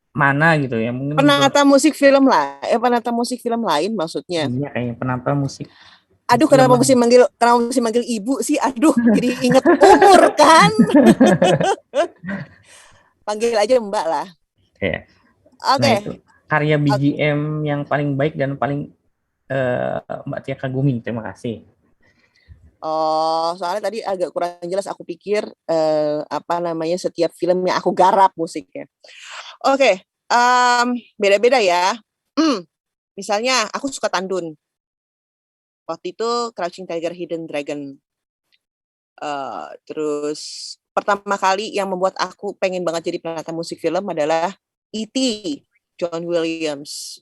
mana gitu ya? Mungkin penata musik film lain maksudnya. Iya, kayak penata musik. Aduh, kenapa mesti manggil ibu sih? Aduh, jadi inget umur kan. Panggil aja Mbak lah. Oke. Oke. Nah, itu karya BGM yang paling baik dan paling Mbak Tia kagumin. Terima kasih. Oh, soalnya tadi agak kurang jelas. Aku pikir setiap film yang aku garap musiknya. Oke, beda-beda ya. Misalnya aku suka Tandun. Waktu itu Crouching Tiger, Hidden Dragon. Terus pertama kali yang membuat aku pengen banget jadi penata musik film adalah E.T. John Williams.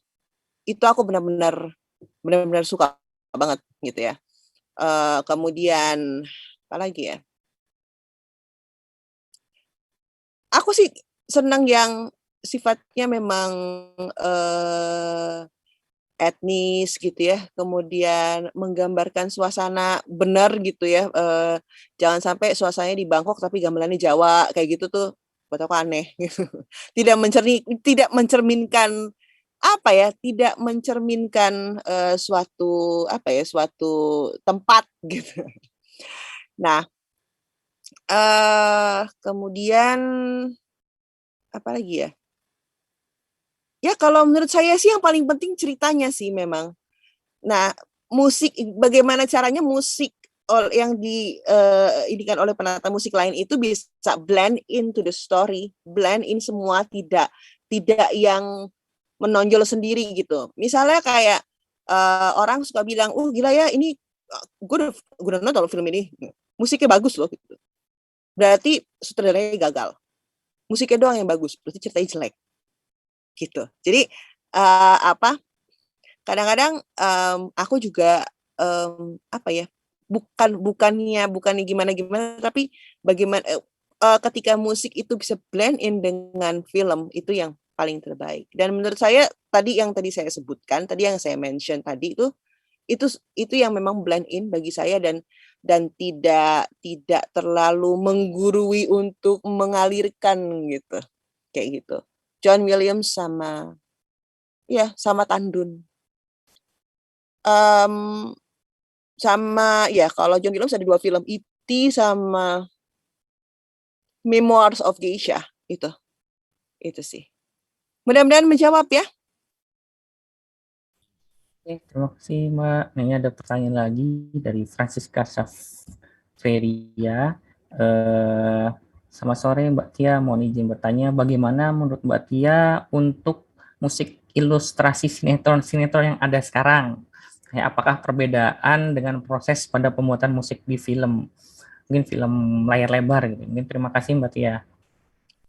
Itu aku benar-benar suka banget gitu ya. Kemudian apa lagi ya? Aku sih senang yang sifatnya memang etnis gitu ya, kemudian menggambarkan suasana benar gitu ya, jangan sampai suasananya di Bangkok tapi gamelannya Jawa kayak gitu tuh buat aku aneh gitu. Tidak mencerminkan suatu tempat gitu. Nah, kemudian apa lagi ya? Ya kalau menurut saya sih yang paling penting ceritanya sih memang. Nah, musik, bagaimana caranya musik yang diindikan oleh penata musik lain itu bisa blend into the story, blend in semua, tidak yang menonjol sendiri gitu. Misalnya kayak orang suka bilang, gila ya ini, gue udah nonton film ini, musiknya bagus loh gitu. Berarti sutradaranya gagal. Musiknya doang yang bagus, berarti ceritanya jelek. Gitu. Jadi kadang-kadang aku juga bukannya gimana tapi bagaimana ketika musik itu bisa blend in dengan film itu yang paling terbaik. Dan menurut saya yang tadi saya sebutkan, tadi yang saya mention tadi itu yang memang blend in bagi saya dan tidak terlalu menggurui untuk mengalirkan gitu. Kayak gitu. John Williams sama Tandun. Sama ya kalau John Williams ada 2 film, E.T. sama Memoirs of Geisha itu sih. Mudah-mudahan menjawab ya. Oke, terima kasih Mbak. Nah, ini ada pertanyaan lagi dari Francisca Saveria. Selamat sore Mbak Tia, mohon izin bertanya, bagaimana menurut Mbak Tia untuk musik ilustrasi sinetron yang ada sekarang? Apakah perbedaan dengan proses pada pembuatan musik di film? Mungkin film layar lebar gitu. Mungkin terima kasih Mbak Tia.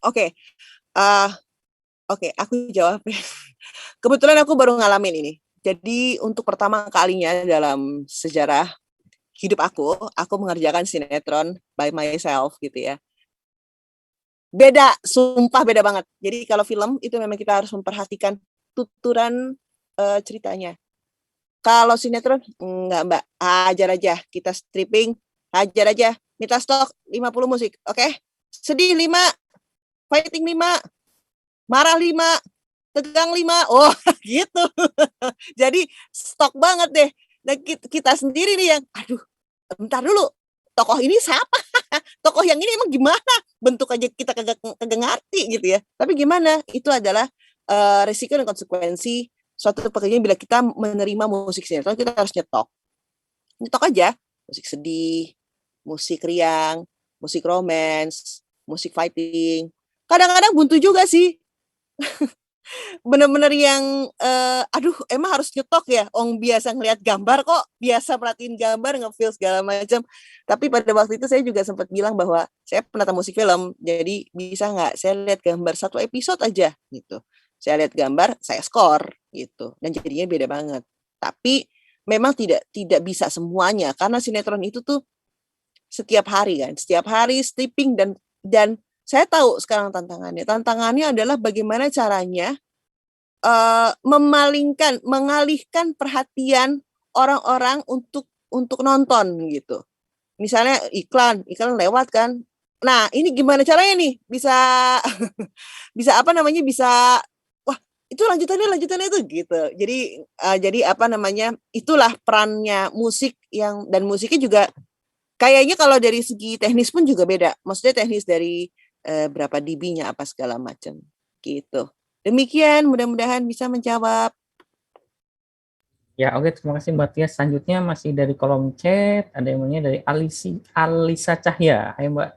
Oke, aku jawab. Kebetulan aku baru ngalamin ini. Jadi untuk pertama kalinya dalam sejarah hidup aku mengerjakan sinetron by myself gitu ya. Beda, sumpah beda banget. Jadi kalau film itu memang kita harus memperhatikan tuturan ceritanya. Kalau sinetron, enggak Mbak, hajar aja. Kita stripping, hajar aja. Minta stok 50 musik, oke? Sedih 5, fighting 5, marah 5, tegang 5, gitu. Jadi stok banget deh. Dan kita sendiri nih yang, aduh, bentar dulu, tokoh ini siapa? Tokoh yang ini emang gimana? Bentuk aja kita kagak ngerti gitu ya. Tapi gimana? Itu adalah risiko dan konsekuensi suatu pekerjaan bila kita menerima musik sinetron, kita harus nyetok aja, musik sedih, musik riang, musik romance, musik fighting. Kadang-kadang buntu juga sih. Bener-bener yang aduh emang harus nyetok ya, biasa ngelihat gambar kok, biasa perhatiin gambar, nge-feel segala macam. Tapi pada waktu itu saya juga sempat bilang bahwa saya penata musik film, jadi bisa nggak saya lihat gambar satu episode aja gitu. Saya lihat gambar, saya skor gitu, dan jadinya beda banget. Tapi memang tidak bisa semuanya, karena sinetron itu tuh setiap hari stripping, dan saya tahu sekarang tantangannya adalah bagaimana caranya mengalihkan perhatian orang-orang untuk nonton gitu. Misalnya iklan lewat kan. Nah, ini gimana caranya nih bisa bisa wah, itu lanjutannya itu gitu. Jadi itulah perannya musik dan musiknya juga kayaknya kalau dari segi teknis pun juga beda. Maksudnya teknis dari berapa dB-nya apa segala macam gitu. Demikian, mudah-mudahan bisa menjawab. Ya, oke, terima kasih Mbak Tia. Selanjutnya masih dari kolom chat, ada yang namanya dari Alisa Cahya. Hai Mbak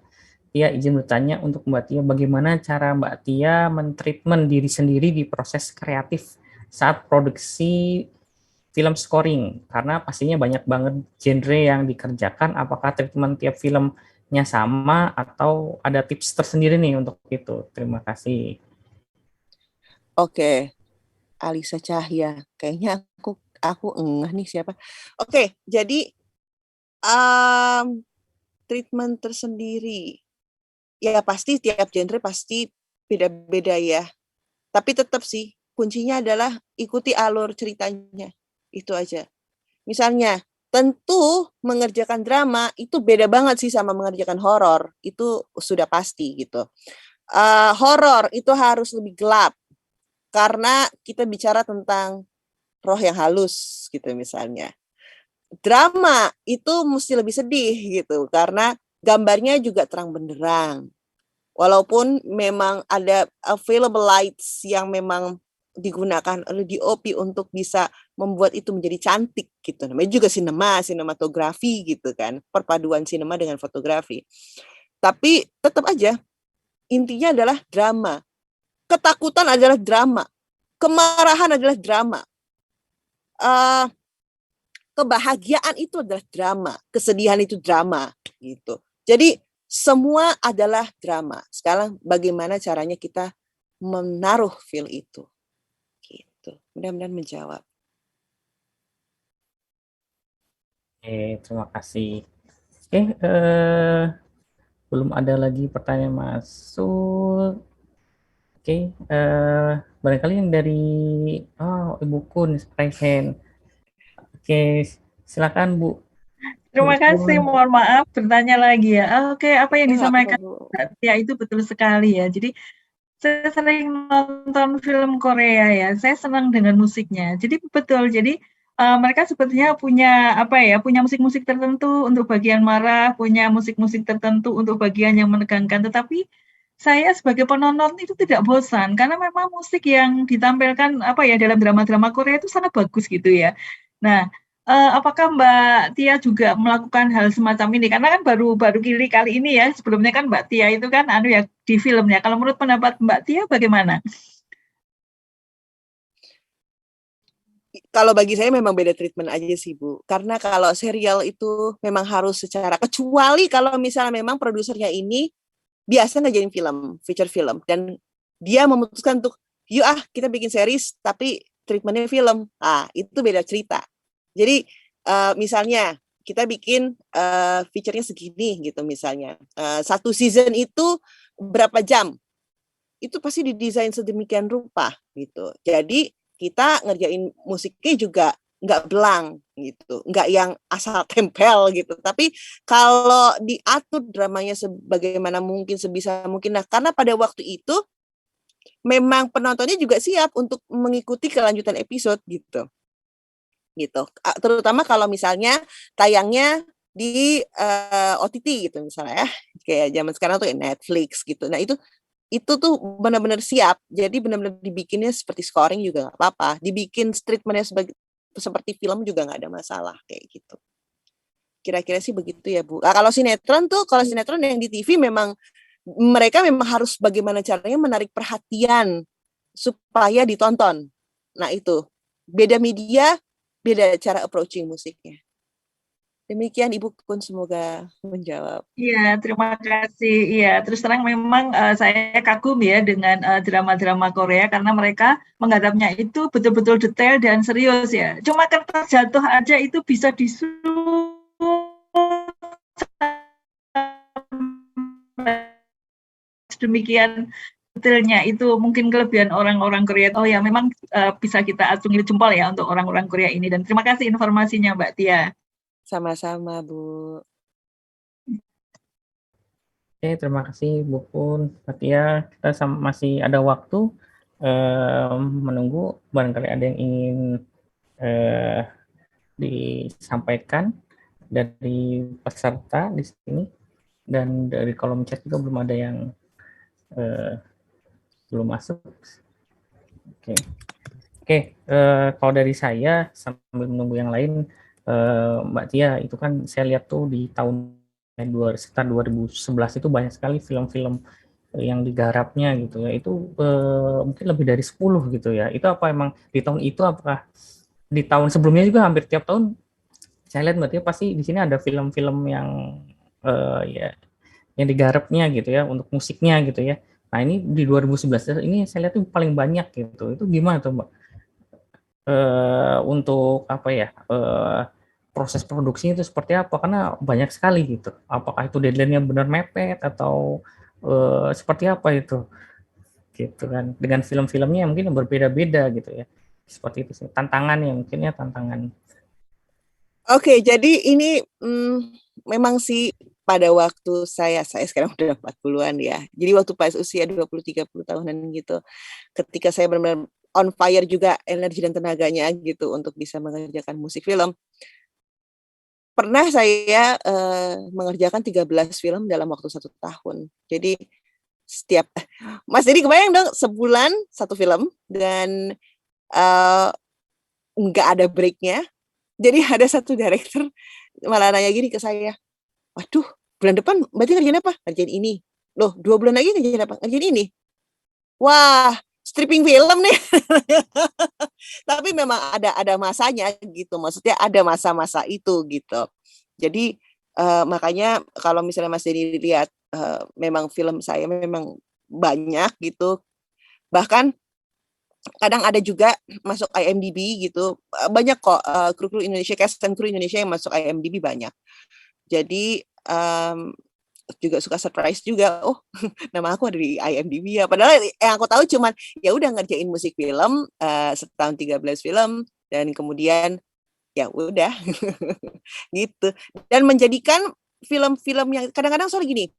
Tia, izin bertanya untuk Mbak Tia, bagaimana cara Mbak Tia mentreatment diri sendiri di proses kreatif saat produksi film scoring? Karena pastinya banyak banget genre yang dikerjakan, apakah treatment tiap filmnya sama atau ada tips tersendiri nih untuk itu? Terima kasih. Oke, Alisa Cahya. Kayaknya aku enggak nih siapa. Oke, jadi treatment tersendiri. Ya pasti tiap genre pasti beda-beda ya. Tapi tetap sih kuncinya adalah ikuti alur ceritanya. Itu aja. Misalnya, tentu mengerjakan drama itu beda banget sih sama mengerjakan horor. Itu sudah pasti gitu. Horor itu harus lebih gelap. Karena kita bicara tentang roh yang halus gitu misalnya. Drama itu mesti lebih sedih gitu karena gambarnya juga terang benderang. Walaupun memang ada available lights yang memang digunakan oleh DOP untuk bisa membuat itu menjadi cantik gitu. Namanya juga sinematografi gitu kan, perpaduan sinema dengan fotografi. Tapi tetap aja intinya adalah drama. Ketakutan adalah drama, kemarahan adalah drama, kebahagiaan itu adalah drama, kesedihan itu drama, gitu. Jadi semua adalah drama. Sekarang bagaimana caranya kita menaruh feel itu, gitu. Mudah-mudahan menjawab. Oke, terima kasih. Oke, belum ada lagi pertanyaan masuk. Oke, barangkali yang dari Ibu Kun, raise hand. Oke, silakan Bu. Terima kasih, mohon maaf bertanya lagi ya. Oke, apa yang disampaikan Mbak Tia itu betul sekali ya. Jadi saya sering nonton film Korea ya, saya senang dengan musiknya. Jadi betul, jadi mereka sepertinya punya punya musik-musik tertentu untuk bagian marah, punya musik-musik tertentu untuk bagian yang menegangkan. Tetapi saya sebagai penonton itu tidak bosan karena memang musik yang ditampilkan dalam drama-drama Korea itu sangat bagus gitu ya. Nah, apakah Mbak Tia juga melakukan hal semacam ini? Karena kan baru kali ini ya, sebelumnya kan Mbak Tia itu kan di filmnya. Kalau menurut pendapat Mbak Tia bagaimana? Kalau bagi saya memang beda treatment aja sih Bu. Karena kalau serial itu memang harus kecuali kalau misalnya memang produsernya ini biasa ngajarin film, feature film, dan dia memutuskan untuk kita bikin series tapi treatmentnya film. Itu beda cerita. Jadi misalnya kita bikin feature-nya segini gitu misalnya. Satu season itu berapa jam? Itu pasti didesain sedemikian rupa gitu. Jadi kita ngerjain musiknya juga nggak belang gitu, nggak yang asal tempel gitu. Tapi kalau diatur dramanya sebagaimana mungkin, sebisa mungkin. Nah, karena pada waktu itu memang penontonnya juga siap untuk mengikuti kelanjutan episode gitu. Terutama kalau misalnya tayangnya di OTT gitu misalnya ya, kayak zaman sekarang tuh Netflix gitu. Nah itu itu tuh benar-benar siap. Jadi benar-benar dibikinnya seperti scoring juga nggak apa-apa. Dibikin treatment-nya seperti film juga nggak ada masalah kayak gitu. Kira-kira sih begitu ya Bu. Nah, kalau sinetron yang di TV memang mereka memang harus bagaimana caranya menarik perhatian supaya ditonton. Nah itu beda media, beda cara approaching musiknya. Demikian Ibu Kun, semoga menjawab. Iya, terima kasih. Iya, terus terang memang saya kagum ya dengan drama-drama Korea karena mereka menghadapnya itu betul-betul detail dan serius ya. Cuma kertas jatuh aja itu bisa disuruh demikian detailnya. Itu mungkin kelebihan orang-orang Korea. Oh ya, memang bisa kita acungi jempol ya untuk orang-orang Korea ini. Dan terima kasih informasinya Mbak Tia. Sama-sama Bu. Oke, terima kasih Bu Pun, Fatia. Kita masih ada waktu menunggu, barangkali ada yang ingin disampaikan dari peserta di sini, dan dari kolom chat juga belum ada yang belum masuk. Oke, kalau dari saya sambil menunggu yang lain, Mbak Tia, itu kan saya lihat tuh di tahun sekitar 2011 itu banyak sekali film-film yang digarapnya gitu ya. Itu mungkin lebih dari 10 gitu ya. Itu apa emang di tahun itu, apakah di tahun sebelumnya juga hampir tiap tahun saya lihat Mbak Tia pasti di sini ada film-film yang ya yang digarapnya gitu ya, untuk musiknya gitu ya. Nah ini di 2011 ini saya lihat tuh paling banyak gitu. Itu gimana tuh Mbak? Untuk apa ya, proses produksinya itu seperti apa? Karena banyak sekali gitu. Apakah itu deadline-nya benar mepet atau seperti apa itu? Gitu kan. Dengan film-filmnya mungkin berbeda-beda gitu ya. Seperti itu sih. Tantangan ya mungkin ya, tantangan. Oke, jadi ini memang sih pada waktu saya sekarang udah 40-an ya. Jadi waktu pas usia 20-30 tahunan gitu, ketika saya benar-benar on fire juga energi dan tenaganya gitu untuk bisa mengerjakan musik film. Pernah saya mengerjakan 13 film dalam waktu 1 tahun. Jadi setiap Mas Dedi kebayang dong, sebulan 1 film dan nggak ada breaknya. Jadi ada satu director malah nanya gini ke saya, waduh, bulan depan berarti ngerjain apa? Ngerjain ini. Loh, 2 bulan lagi ngerjain apa? Ngerjain ini. Wah, stripping film nih. Tapi memang ada masanya gitu, maksudnya ada masa-masa itu gitu. Jadi makanya kalau misalnya Mas Denny lihat memang film saya memang banyak gitu. Bahkan kadang ada juga masuk IMDb gitu. Banyak kok kru-kru Indonesia, cast and kru Indonesia yang masuk IMDb banyak. Jadi juga suka surprise juga, oh nama aku ada di IMDb ya. Padahal yang aku tahu cuman ya udah ngerjain musik film setahun 13 film dan kemudian ya udah gitu. Dan menjadikan film-film yang kadang-kadang soal gini,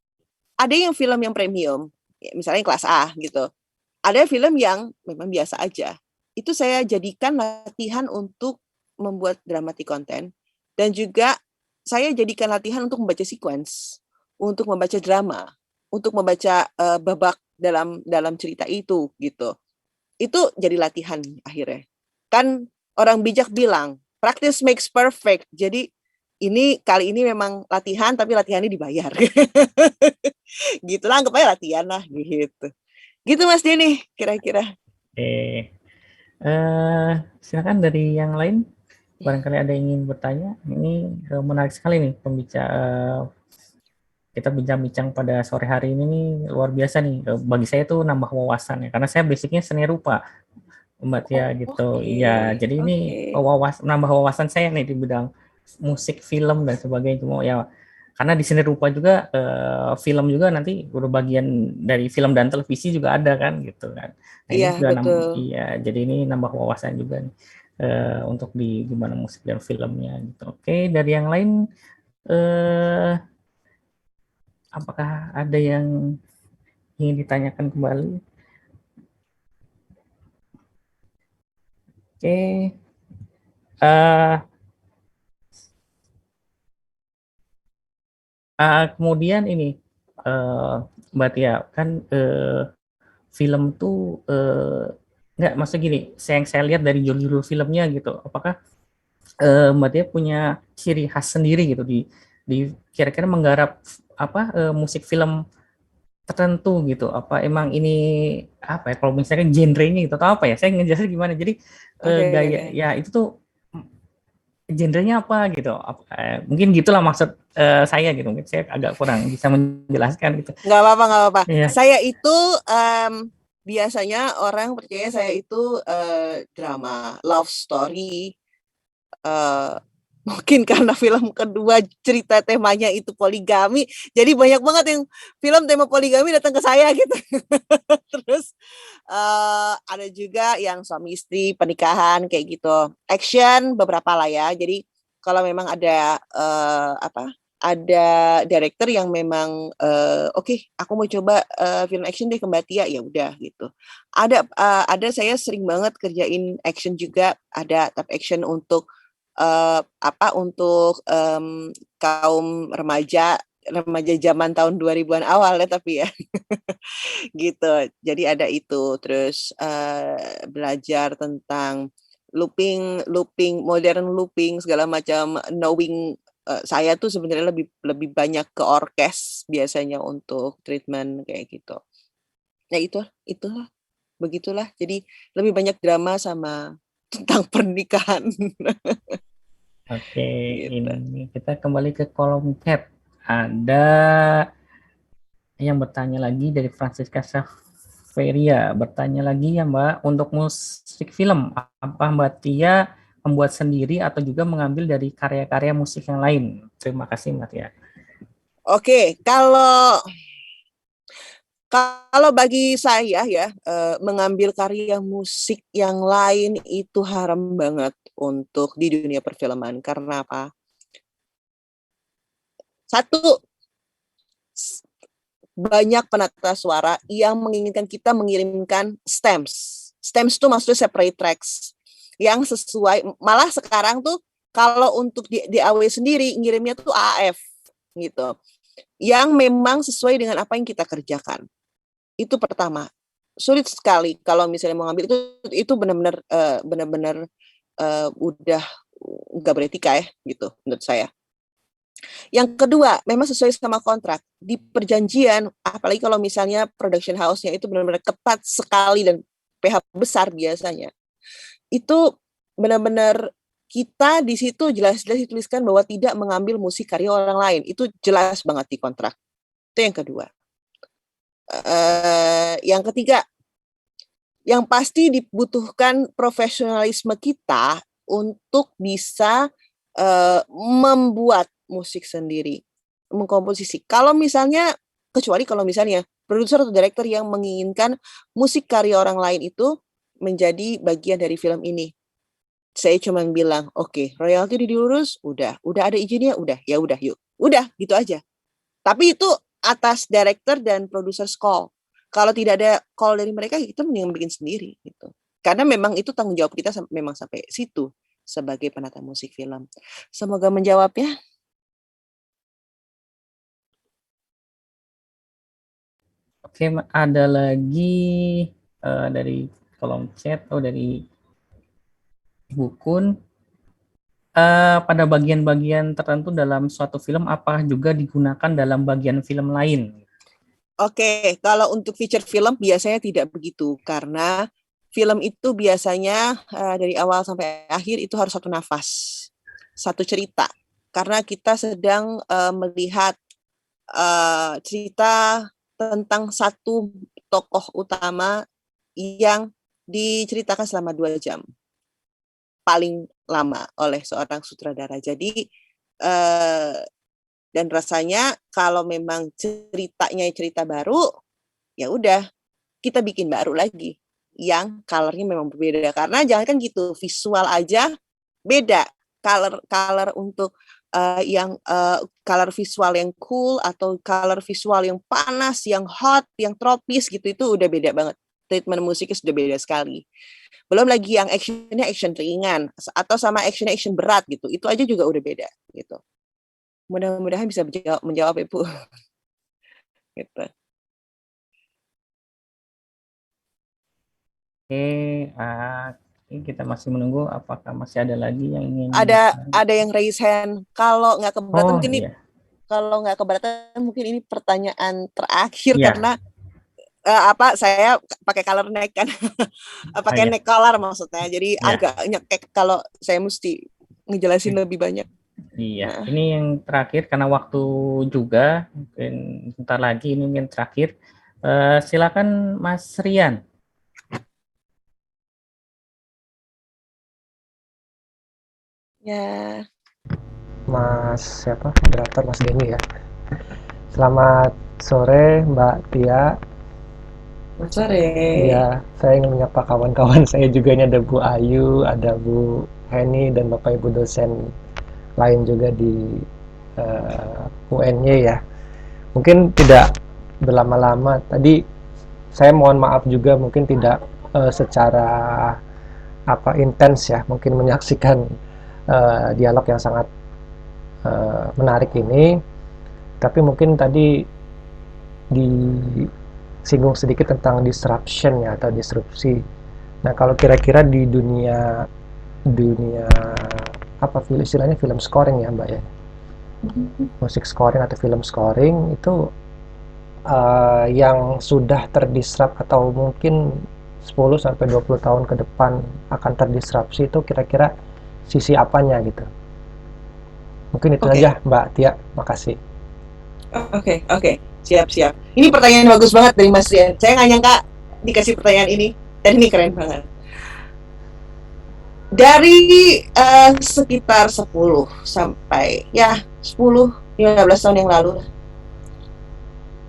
ada yang film yang premium, ya, misalnya kelas A gitu. Ada film yang memang biasa aja. Itu saya jadikan latihan untuk membuat dramatic content dan juga saya jadikan latihan untuk membaca sequence, untuk membaca drama, untuk membaca babak dalam cerita itu gitu. Itu jadi latihan akhirnya. Kan orang bijak bilang, practice makes perfect. Jadi kali ini memang latihan tapi latihannya dibayar. Gitu lah, anggap aja latihan lah gitu. Gitu Mas Denny kira-kira. Silakan dari yang lain. Barangkali ada yang ingin bertanya. Ini menarik sekali nih kita bincang-bincang pada sore hari ini nih, luar biasa nih. Bagi saya itu nambah wawasan ya, karena saya basicnya seni rupa, Mbak Tia gitu. Iya, jadi ini nambah wawasan saya nih di bidang musik, film dan sebagainya. Cuma ya karena di seni rupa juga film juga nanti bagian dari film dan televisi juga ada kan gitu kan. Nah, iya, ini juga betul. Iya, jadi ini nambah wawasan juga nih. Untuk di gimana musik dan filmnya gitu. Oke, dari yang lain apakah ada yang ingin ditanyakan kembali? Oke. Kemudian ini Mbak Tia kan film tuh nggak, maksud gini, yang saya lihat dari judul filmnya gitu, apakah Mbak Tia punya ciri khas sendiri gitu di kira-kira menggarap apa musik film tertentu gitu, apa emang ini apa ya, kalau misalnya genrenya gitu atau apa ya, saya ngejelasin gimana, jadi gaya Oke. ya itu tuh genrenya apa gitu, mungkin gitulah maksud saya gitu, mungkin saya agak kurang bisa menjelaskan gitu. Nggak apa-apa, nggak apa-apa. Iya. Saya itu biasanya orang percaya saya itu drama, love story. Mungkin karena film kedua cerita temanya itu poligami, jadi banyak banget yang film tema poligami datang ke saya gitu. Terus ada juga yang suami istri pernikahan kayak gitu. Action beberapa lah ya. Jadi kalau memang ada ada director yang memang oke, aku mau coba film action deh ke Mbak Tia, ya udah gitu. Ada saya sering banget kerjain action juga, ada tapi action untuk untuk kaum remaja zaman tahun 2000-an awal ya, tapi ya gitu. Jadi ada itu, terus belajar tentang looping, modern looping segala macam, knowing saya tuh sebenarnya lebih banyak ke orkes biasanya untuk treatment kayak gitu. Nah itulah begitulah. Jadi lebih banyak drama sama tentang pernikahan. Oke, Gitu. ini kita kembali ke kolom chat. Ada yang bertanya lagi dari Francisca Saveria. Bertanya lagi ya Mbak, untuk musik film, apa Mbak Tia membuat sendiri atau juga mengambil dari karya-karya musik yang lain? Terima kasih Mbak Tia. Oke, kalau bagi saya ya, mengambil karya musik yang lain itu haram banget untuk di dunia perfilman. Karena apa? Satu, banyak penata suara yang menginginkan kita mengirimkan stems. Stems itu maksudnya separate tracks yang sesuai. Malah sekarang tuh kalau untuk di AW sendiri ngirimnya tuh AF gitu, yang memang sesuai dengan apa yang kita kerjakan. Itu pertama, sulit sekali kalau misalnya mau ngambil itu benar-benar udah nggak beretika ya gitu menurut saya. Yang kedua, memang sesuai sama kontrak di perjanjian, apalagi kalau misalnya production house-nya itu benar-benar ketat sekali dan PH besar biasanya. Itu benar-benar kita di situ jelas-jelas dituliskan bahwa tidak mengambil musik karya orang lain. Itu jelas banget di kontrak. Itu yang kedua. Yang ketiga, yang pasti dibutuhkan profesionalisme kita untuk bisa membuat musik sendiri, mengkomposisi. Kalau misalnya, kecuali kalau misalnya produser atau director yang menginginkan musik karya orang lain itu menjadi bagian dari film ini. Saya cuma bilang, oke, royalti diurus, udah ada izinnya, udah, ya udah yuk. Udah, gitu aja. Tapi itu atas director dan producer call. Kalau tidak ada call dari mereka, kita mending bikin sendiri gitu. Karena memang itu tanggung jawab kita memang sampai situ sebagai penata musik film. Semoga menjawab ya. Oke, ada lagi dari kolom chat dari Ibu Kun. Pada bagian-bagian tertentu dalam suatu film, apakah juga digunakan dalam bagian film lain? Oke, kalau untuk feature film biasanya tidak begitu, karena film itu biasanya dari awal sampai akhir itu harus satu nafas, satu cerita. Karena kita sedang melihat cerita tentang satu tokoh utama yang diceritakan selama 2 jam. Paling lama oleh seorang sutradara. Jadi dan rasanya kalau memang ceritanya cerita baru, ya udah kita bikin baru lagi yang color-nya memang berbeda. Karena jangan kan gitu, visual aja beda. Color untuk yang color visual yang cool atau color visual yang panas, yang hot, yang tropis gitu, itu udah beda banget. Treatment musiknya sudah beda sekali. Belum lagi yang actionnya action ringan atau sama action berat gitu, itu aja juga udah beda gitu. Mudah-mudahan bisa menjawab Ibu. Gitu. Oke, kita masih menunggu apakah masih ada lagi yang ingin. Ada yang raise hand. Kalau nggak keberatan Oh mungkin ini, iya, kalau nggak keberatan mungkin ini pertanyaan terakhir Iya. karena saya pakai color neck kan, pakai iya. neck color maksudnya. Jadi Iya. agak nyekek kalau saya mesti ngejelasin lebih banyak. Iya, ini yang terakhir karena waktu juga, mungkin sebentar lagi ini mungkin terakhir. Silakan Mas Rian. Ya. Mas siapa? Moderator Mas Denny ya. Selamat sore Mbak Tia. Selamat sore. Ya, saya ingin menyapa kawan-kawan saya juga. Ini ada Bu Ayu, ada Bu Heni, dan Bapak Ibu dosen lain juga di UNY ya. Mungkin tidak berlama-lama. Tadi saya mohon maaf juga mungkin tidak secara intens ya, mungkin menyaksikan dialog yang sangat menarik ini, tapi mungkin tadi disinggung sedikit tentang disruption ya, atau disrupsi. Nah, kalau kira-kira di dunia istilahnya film scoring ya Mbak ya, musik scoring atau film scoring itu yang sudah terdisrupt atau mungkin 10-20 tahun ke depan akan terdisrupsi, itu kira-kira sisi apanya gitu. Mungkin itu aja Mbak Tia, makasih. Oke, siap. Ini pertanyaan bagus banget dari Mas Rian. Saya nggak nyangka dikasih pertanyaan ini, dan ini keren banget. Dari sekitar 10 sampai 10-15 tahun yang lalu,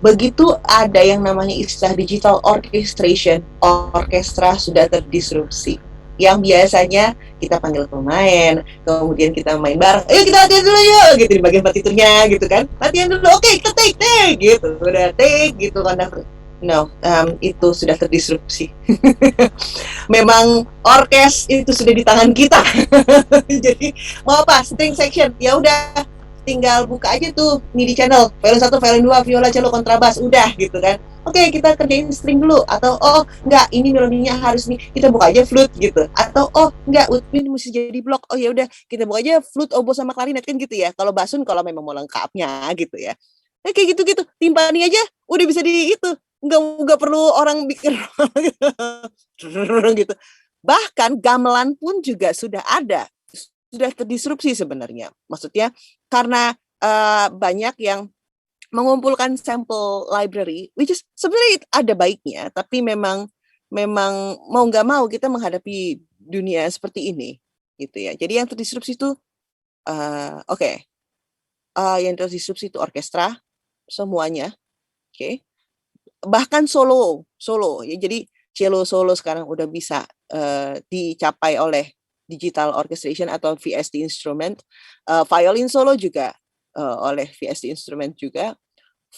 begitu ada yang namanya istilah digital orchestration, orkestra sudah terdisrupsi. Yang biasanya kita panggil pemain, kemudian kita main bareng, ayo kita latihan dulu yuk, gitu di bagian partitunya, gitu kan, latihan dulu, oke kita take, gitu, udah take, gitu kan. No, itu sudah terdisrupsi. Memang orkes itu sudah di tangan kita. Jadi mau apa, string section, ya udah tinggal buka aja tuh MIDI channel, violin 1, violin 2, viola, cello, kontrabas, udah gitu kan. Oke, kita kerjain string dulu, atau enggak, ini melodinya harus nih, kita buka aja flute gitu, atau enggak, ini mesti jadi blok, ya udah kita buka aja flute, oboe sama klarinet kan gitu ya. Kalau basun kalau memang mau lengkapnya gitu ya. Nah, kayak gitu-gitu, timpani aja udah bisa di itu, nggak perlu orang bikin gitu. Bahkan gamelan pun juga sudah ada, sudah terdisrupsi sebenarnya. Maksudnya karena banyak yang mengumpulkan sampel library, which is sebenarnya ada baiknya, tapi memang mau nggak mau kita menghadapi dunia seperti ini, gitu ya. Jadi yang terdisrupsi itu, yang terdisrupsi itu orkestra semuanya, oke. Bahkan solo, ya. Jadi cello solo sekarang udah bisa dicapai oleh digital orchestration atau VST instrument, violin solo juga oleh VST instrument juga,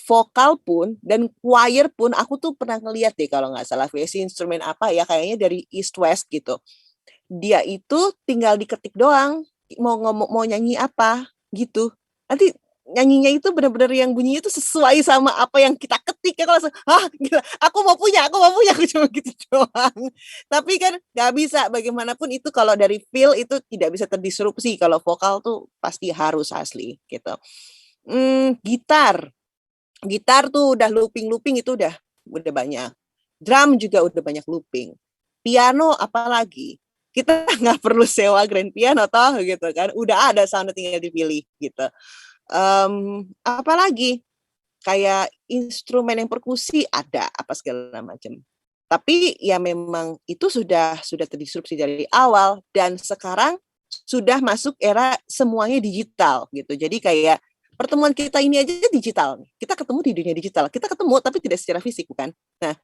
vokal pun dan choir pun aku tuh pernah ngeliat deh kalau nggak salah VST instrument apa ya, kayaknya dari East West gitu. Dia itu tinggal diketik doang mau nyanyi apa gitu. Nanti nyanyinya itu benar-benar yang bunyinya itu sesuai sama apa yang kita ketik ya. Kalau gila, aku mau punya aku cuma gitu doang. Tapi kan nggak bisa, bagaimanapun itu kalau dari feel itu tidak bisa terdisrupsi. Kalau vokal tuh pasti harus asli gitu. Gitar tuh udah looping itu udah banyak. Drum juga udah banyak looping. Piano apalagi, kita nggak perlu sewa grand piano toh gitu kan, udah ada sound tinggal dipilih gitu. Apalagi kayak instrumen yang perkusi ada apa segala macam. Tapi ya memang itu sudah terdisrupsi dari awal, dan sekarang sudah masuk era semuanya digital gitu. Jadi kayak pertemuan kita ini aja digital. Kita ketemu di dunia digital. Kita ketemu tapi tidak secara fisik, bukan? Nah,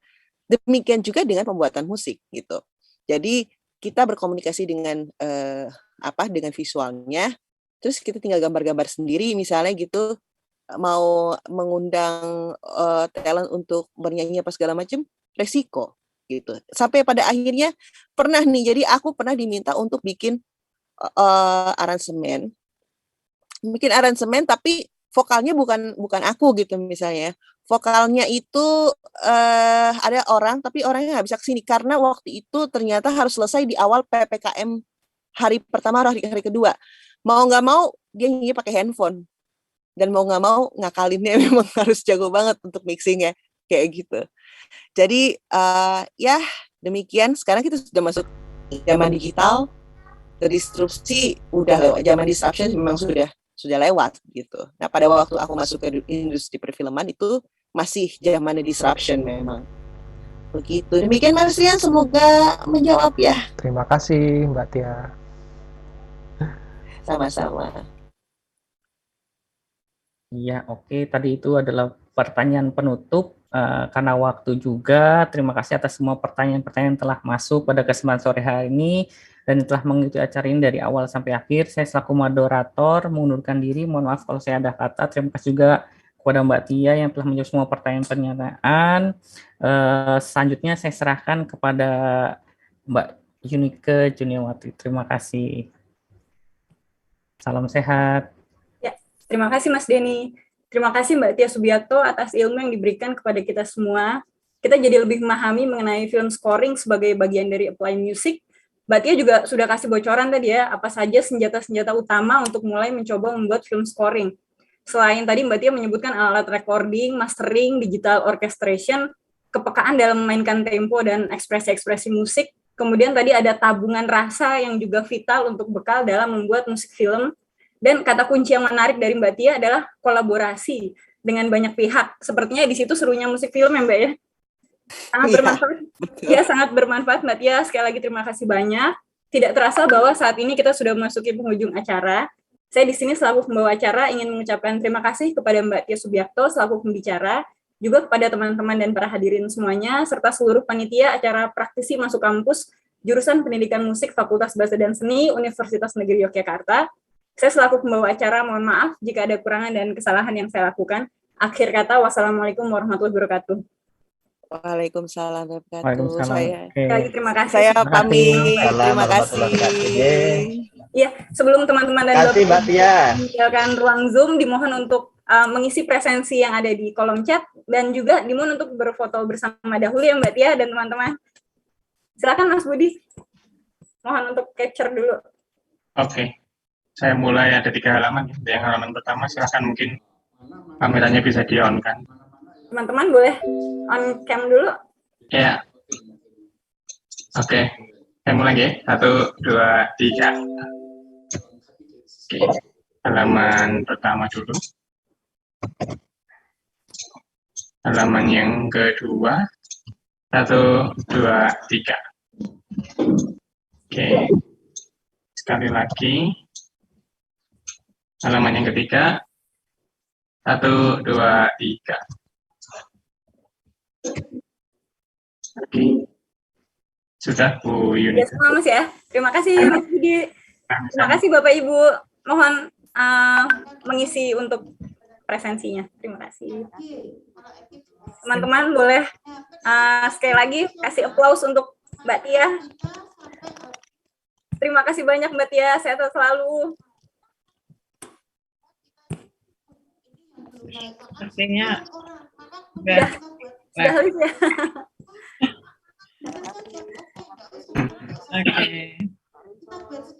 demikian juga dengan pembuatan musik gitu. Jadi kita berkomunikasi dengan dengan visualnya. Terus kita tinggal gambar-gambar sendiri misalnya gitu, mau mengundang talent untuk bernyanyi apa segala macam, resiko gitu. Sampai pada akhirnya pernah nih, jadi aku pernah diminta untuk bikin aransemen tapi vokalnya bukan aku gitu misalnya. Vokalnya itu ada orang, tapi orangnya nggak bisa kesini karena waktu itu ternyata harus selesai di awal PPKM hari pertama, hari kedua. Mau nggak mau dia nyanyi pakai handphone. Dan mau nggak mau ngakalinnya memang harus jago banget untuk mixingnya kayak gitu. Jadi ya demikian. Sekarang kita sudah masuk zaman digital, disrupsi udah lewat, zaman disruption memang sudah lewat gitu. Nah pada waktu aku masuk ke industri perfilman itu masih zaman disruption memang. Begitu. Demikian Mas Rian, semoga menjawab ya. Terima kasih Mbak Tia. Sama-sama. Iya, oke. Tadi itu adalah pertanyaan penutup. Karena waktu juga, terima kasih atas semua pertanyaan-pertanyaan yang telah masuk pada kesempatan sore hari ini dan telah mengikuti acara ini dari awal sampai akhir. Saya selaku moderator mengundurkan diri. Mohon maaf kalau saya ada kata. Terima kasih juga kepada Mbak Tia yang telah menjawab semua pertanyaan-pertanyaan. Selanjutnya saya serahkan kepada Mbak Yunike Juniawati. Terima kasih. Salam sehat. Terima kasih Mas Denny. Terima kasih Mbak Tia Subiakto atas ilmu yang diberikan kepada kita semua. Kita jadi lebih memahami mengenai film scoring sebagai bagian dari apply music. Mbak Tia juga sudah kasih bocoran tadi ya, apa saja senjata-senjata utama untuk mulai mencoba membuat film scoring. Selain tadi Mbak Tia menyebutkan alat recording, mastering, digital orchestration, kepekaan dalam memainkan tempo dan ekspresi-ekspresi musik. Kemudian tadi ada tabungan rasa yang juga vital untuk bekal dalam membuat musik film. Dan kata kunci yang menarik dari Mbak Tia adalah kolaborasi dengan banyak pihak. Sepertinya di situ serunya musik film ya Mbak ya. Sangat bermanfaat. Ya, sangat bermanfaat Mbak Tia. Sekali lagi terima kasih banyak. Tidak terasa bahwa saat ini kita sudah memasuki penghujung acara. Saya di sini selaku pembawa acara ingin mengucapkan terima kasih kepada Mbak Tia Subiakto selaku pembicara, juga kepada teman-teman dan para hadirin semuanya, serta seluruh panitia acara praktisi masuk kampus jurusan Pendidikan Musik Fakultas Bahasa dan Seni Universitas Negeri Yogyakarta. Saya selaku pembawa acara mohon maaf jika ada kekurangan dan kesalahan yang saya lakukan. Akhir kata, wassalamualaikum warahmatullahi wabarakatuh. Waalaikumsalam warahmatullahi wabarakatuh. Saya terima kasih. Saya pamit. Terima kasih. Ya, sebelum teman-teman dan Mbak Tia meninggalkan ruang Zoom, dimohon untuk mengisi presensi yang ada di kolom chat dan juga dimohon untuk berfoto bersama dahulu ya Mbak Tia dan teman-teman. Silakan Mas Budi. Mohon untuk capture dulu. Oke. Saya mulai ada 3 halaman. Yang halaman pertama silakan mungkin kameranya bisa di-on kan. Teman-teman boleh on cam dulu. Ya. Oke. Saya mulai ya. 1, 2, 3. Oke. Halaman pertama dulu. Halaman yang kedua. 1, 2, 3. Oke. Sekali lagi. Halaman yang ketiga, 1, 2, 3. Oke. Sudah Bu Yuni. Ya, semua Mas ya. Terima kasih Mas Budi. Terima kasih Bapak Ibu. Mohon mengisi untuk presensinya. Terima kasih. Teman-teman boleh sekali lagi kasih applause untuk Mbak Tia. Terima kasih banyak Mbak Tia. Sehat selalu. Sepertinya sudah habis ya.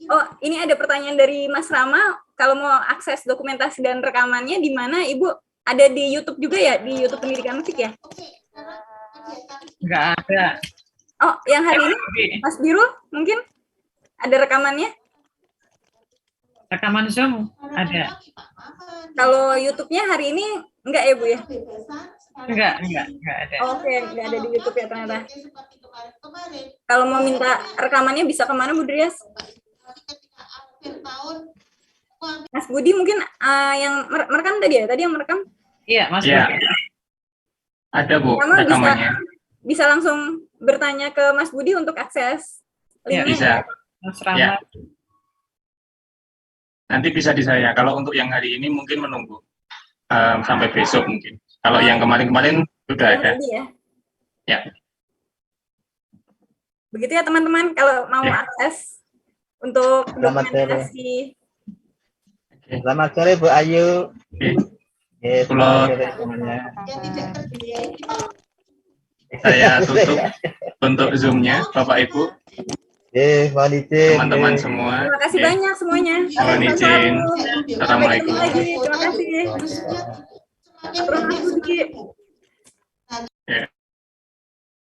Oh, ini ada pertanyaan dari Mas Rama. Kalau mau akses dokumentasi dan rekamannya di mana Ibu? Ada di YouTube juga ya? Di YouTube Pendidikan Musik ya? Enggak ada. Oh, yang hari ini Mas Biru mungkin ada rekamannya? Rekaman Zoom ada. Kalau YouTube-nya hari ini enggak ya Bu ya? Enggak ada. Oke, enggak ada di YouTube ya ternyata. Kalau mau minta rekamannya bisa kemana Bu Drias? Mas Budi mungkin yang merekam tadi ya? Tadi yang merekam? Iya, Mas ya. Budi. Ada Bu rekamannya. Bisa langsung bertanya ke Mas Budi untuk akses linknya. Bisa. Mas Rama. Ya. Nanti bisa di saya. Kalau untuk yang hari ini mungkin menunggu sampai besok mungkin. Kalau yang kemarin-kemarin sudah ada. Ya. Begitu ya teman-teman. Kalau mau akses untuk dokumentasi. Selamat sore Bu Ayu. Kalau saya tutup untuk Zoom-nya, Bapak Ibu. Teman-teman semua. Terima kasih banyak semuanya. Mohon izin. Assalamualaikum. Terima kasih. Terima kasih.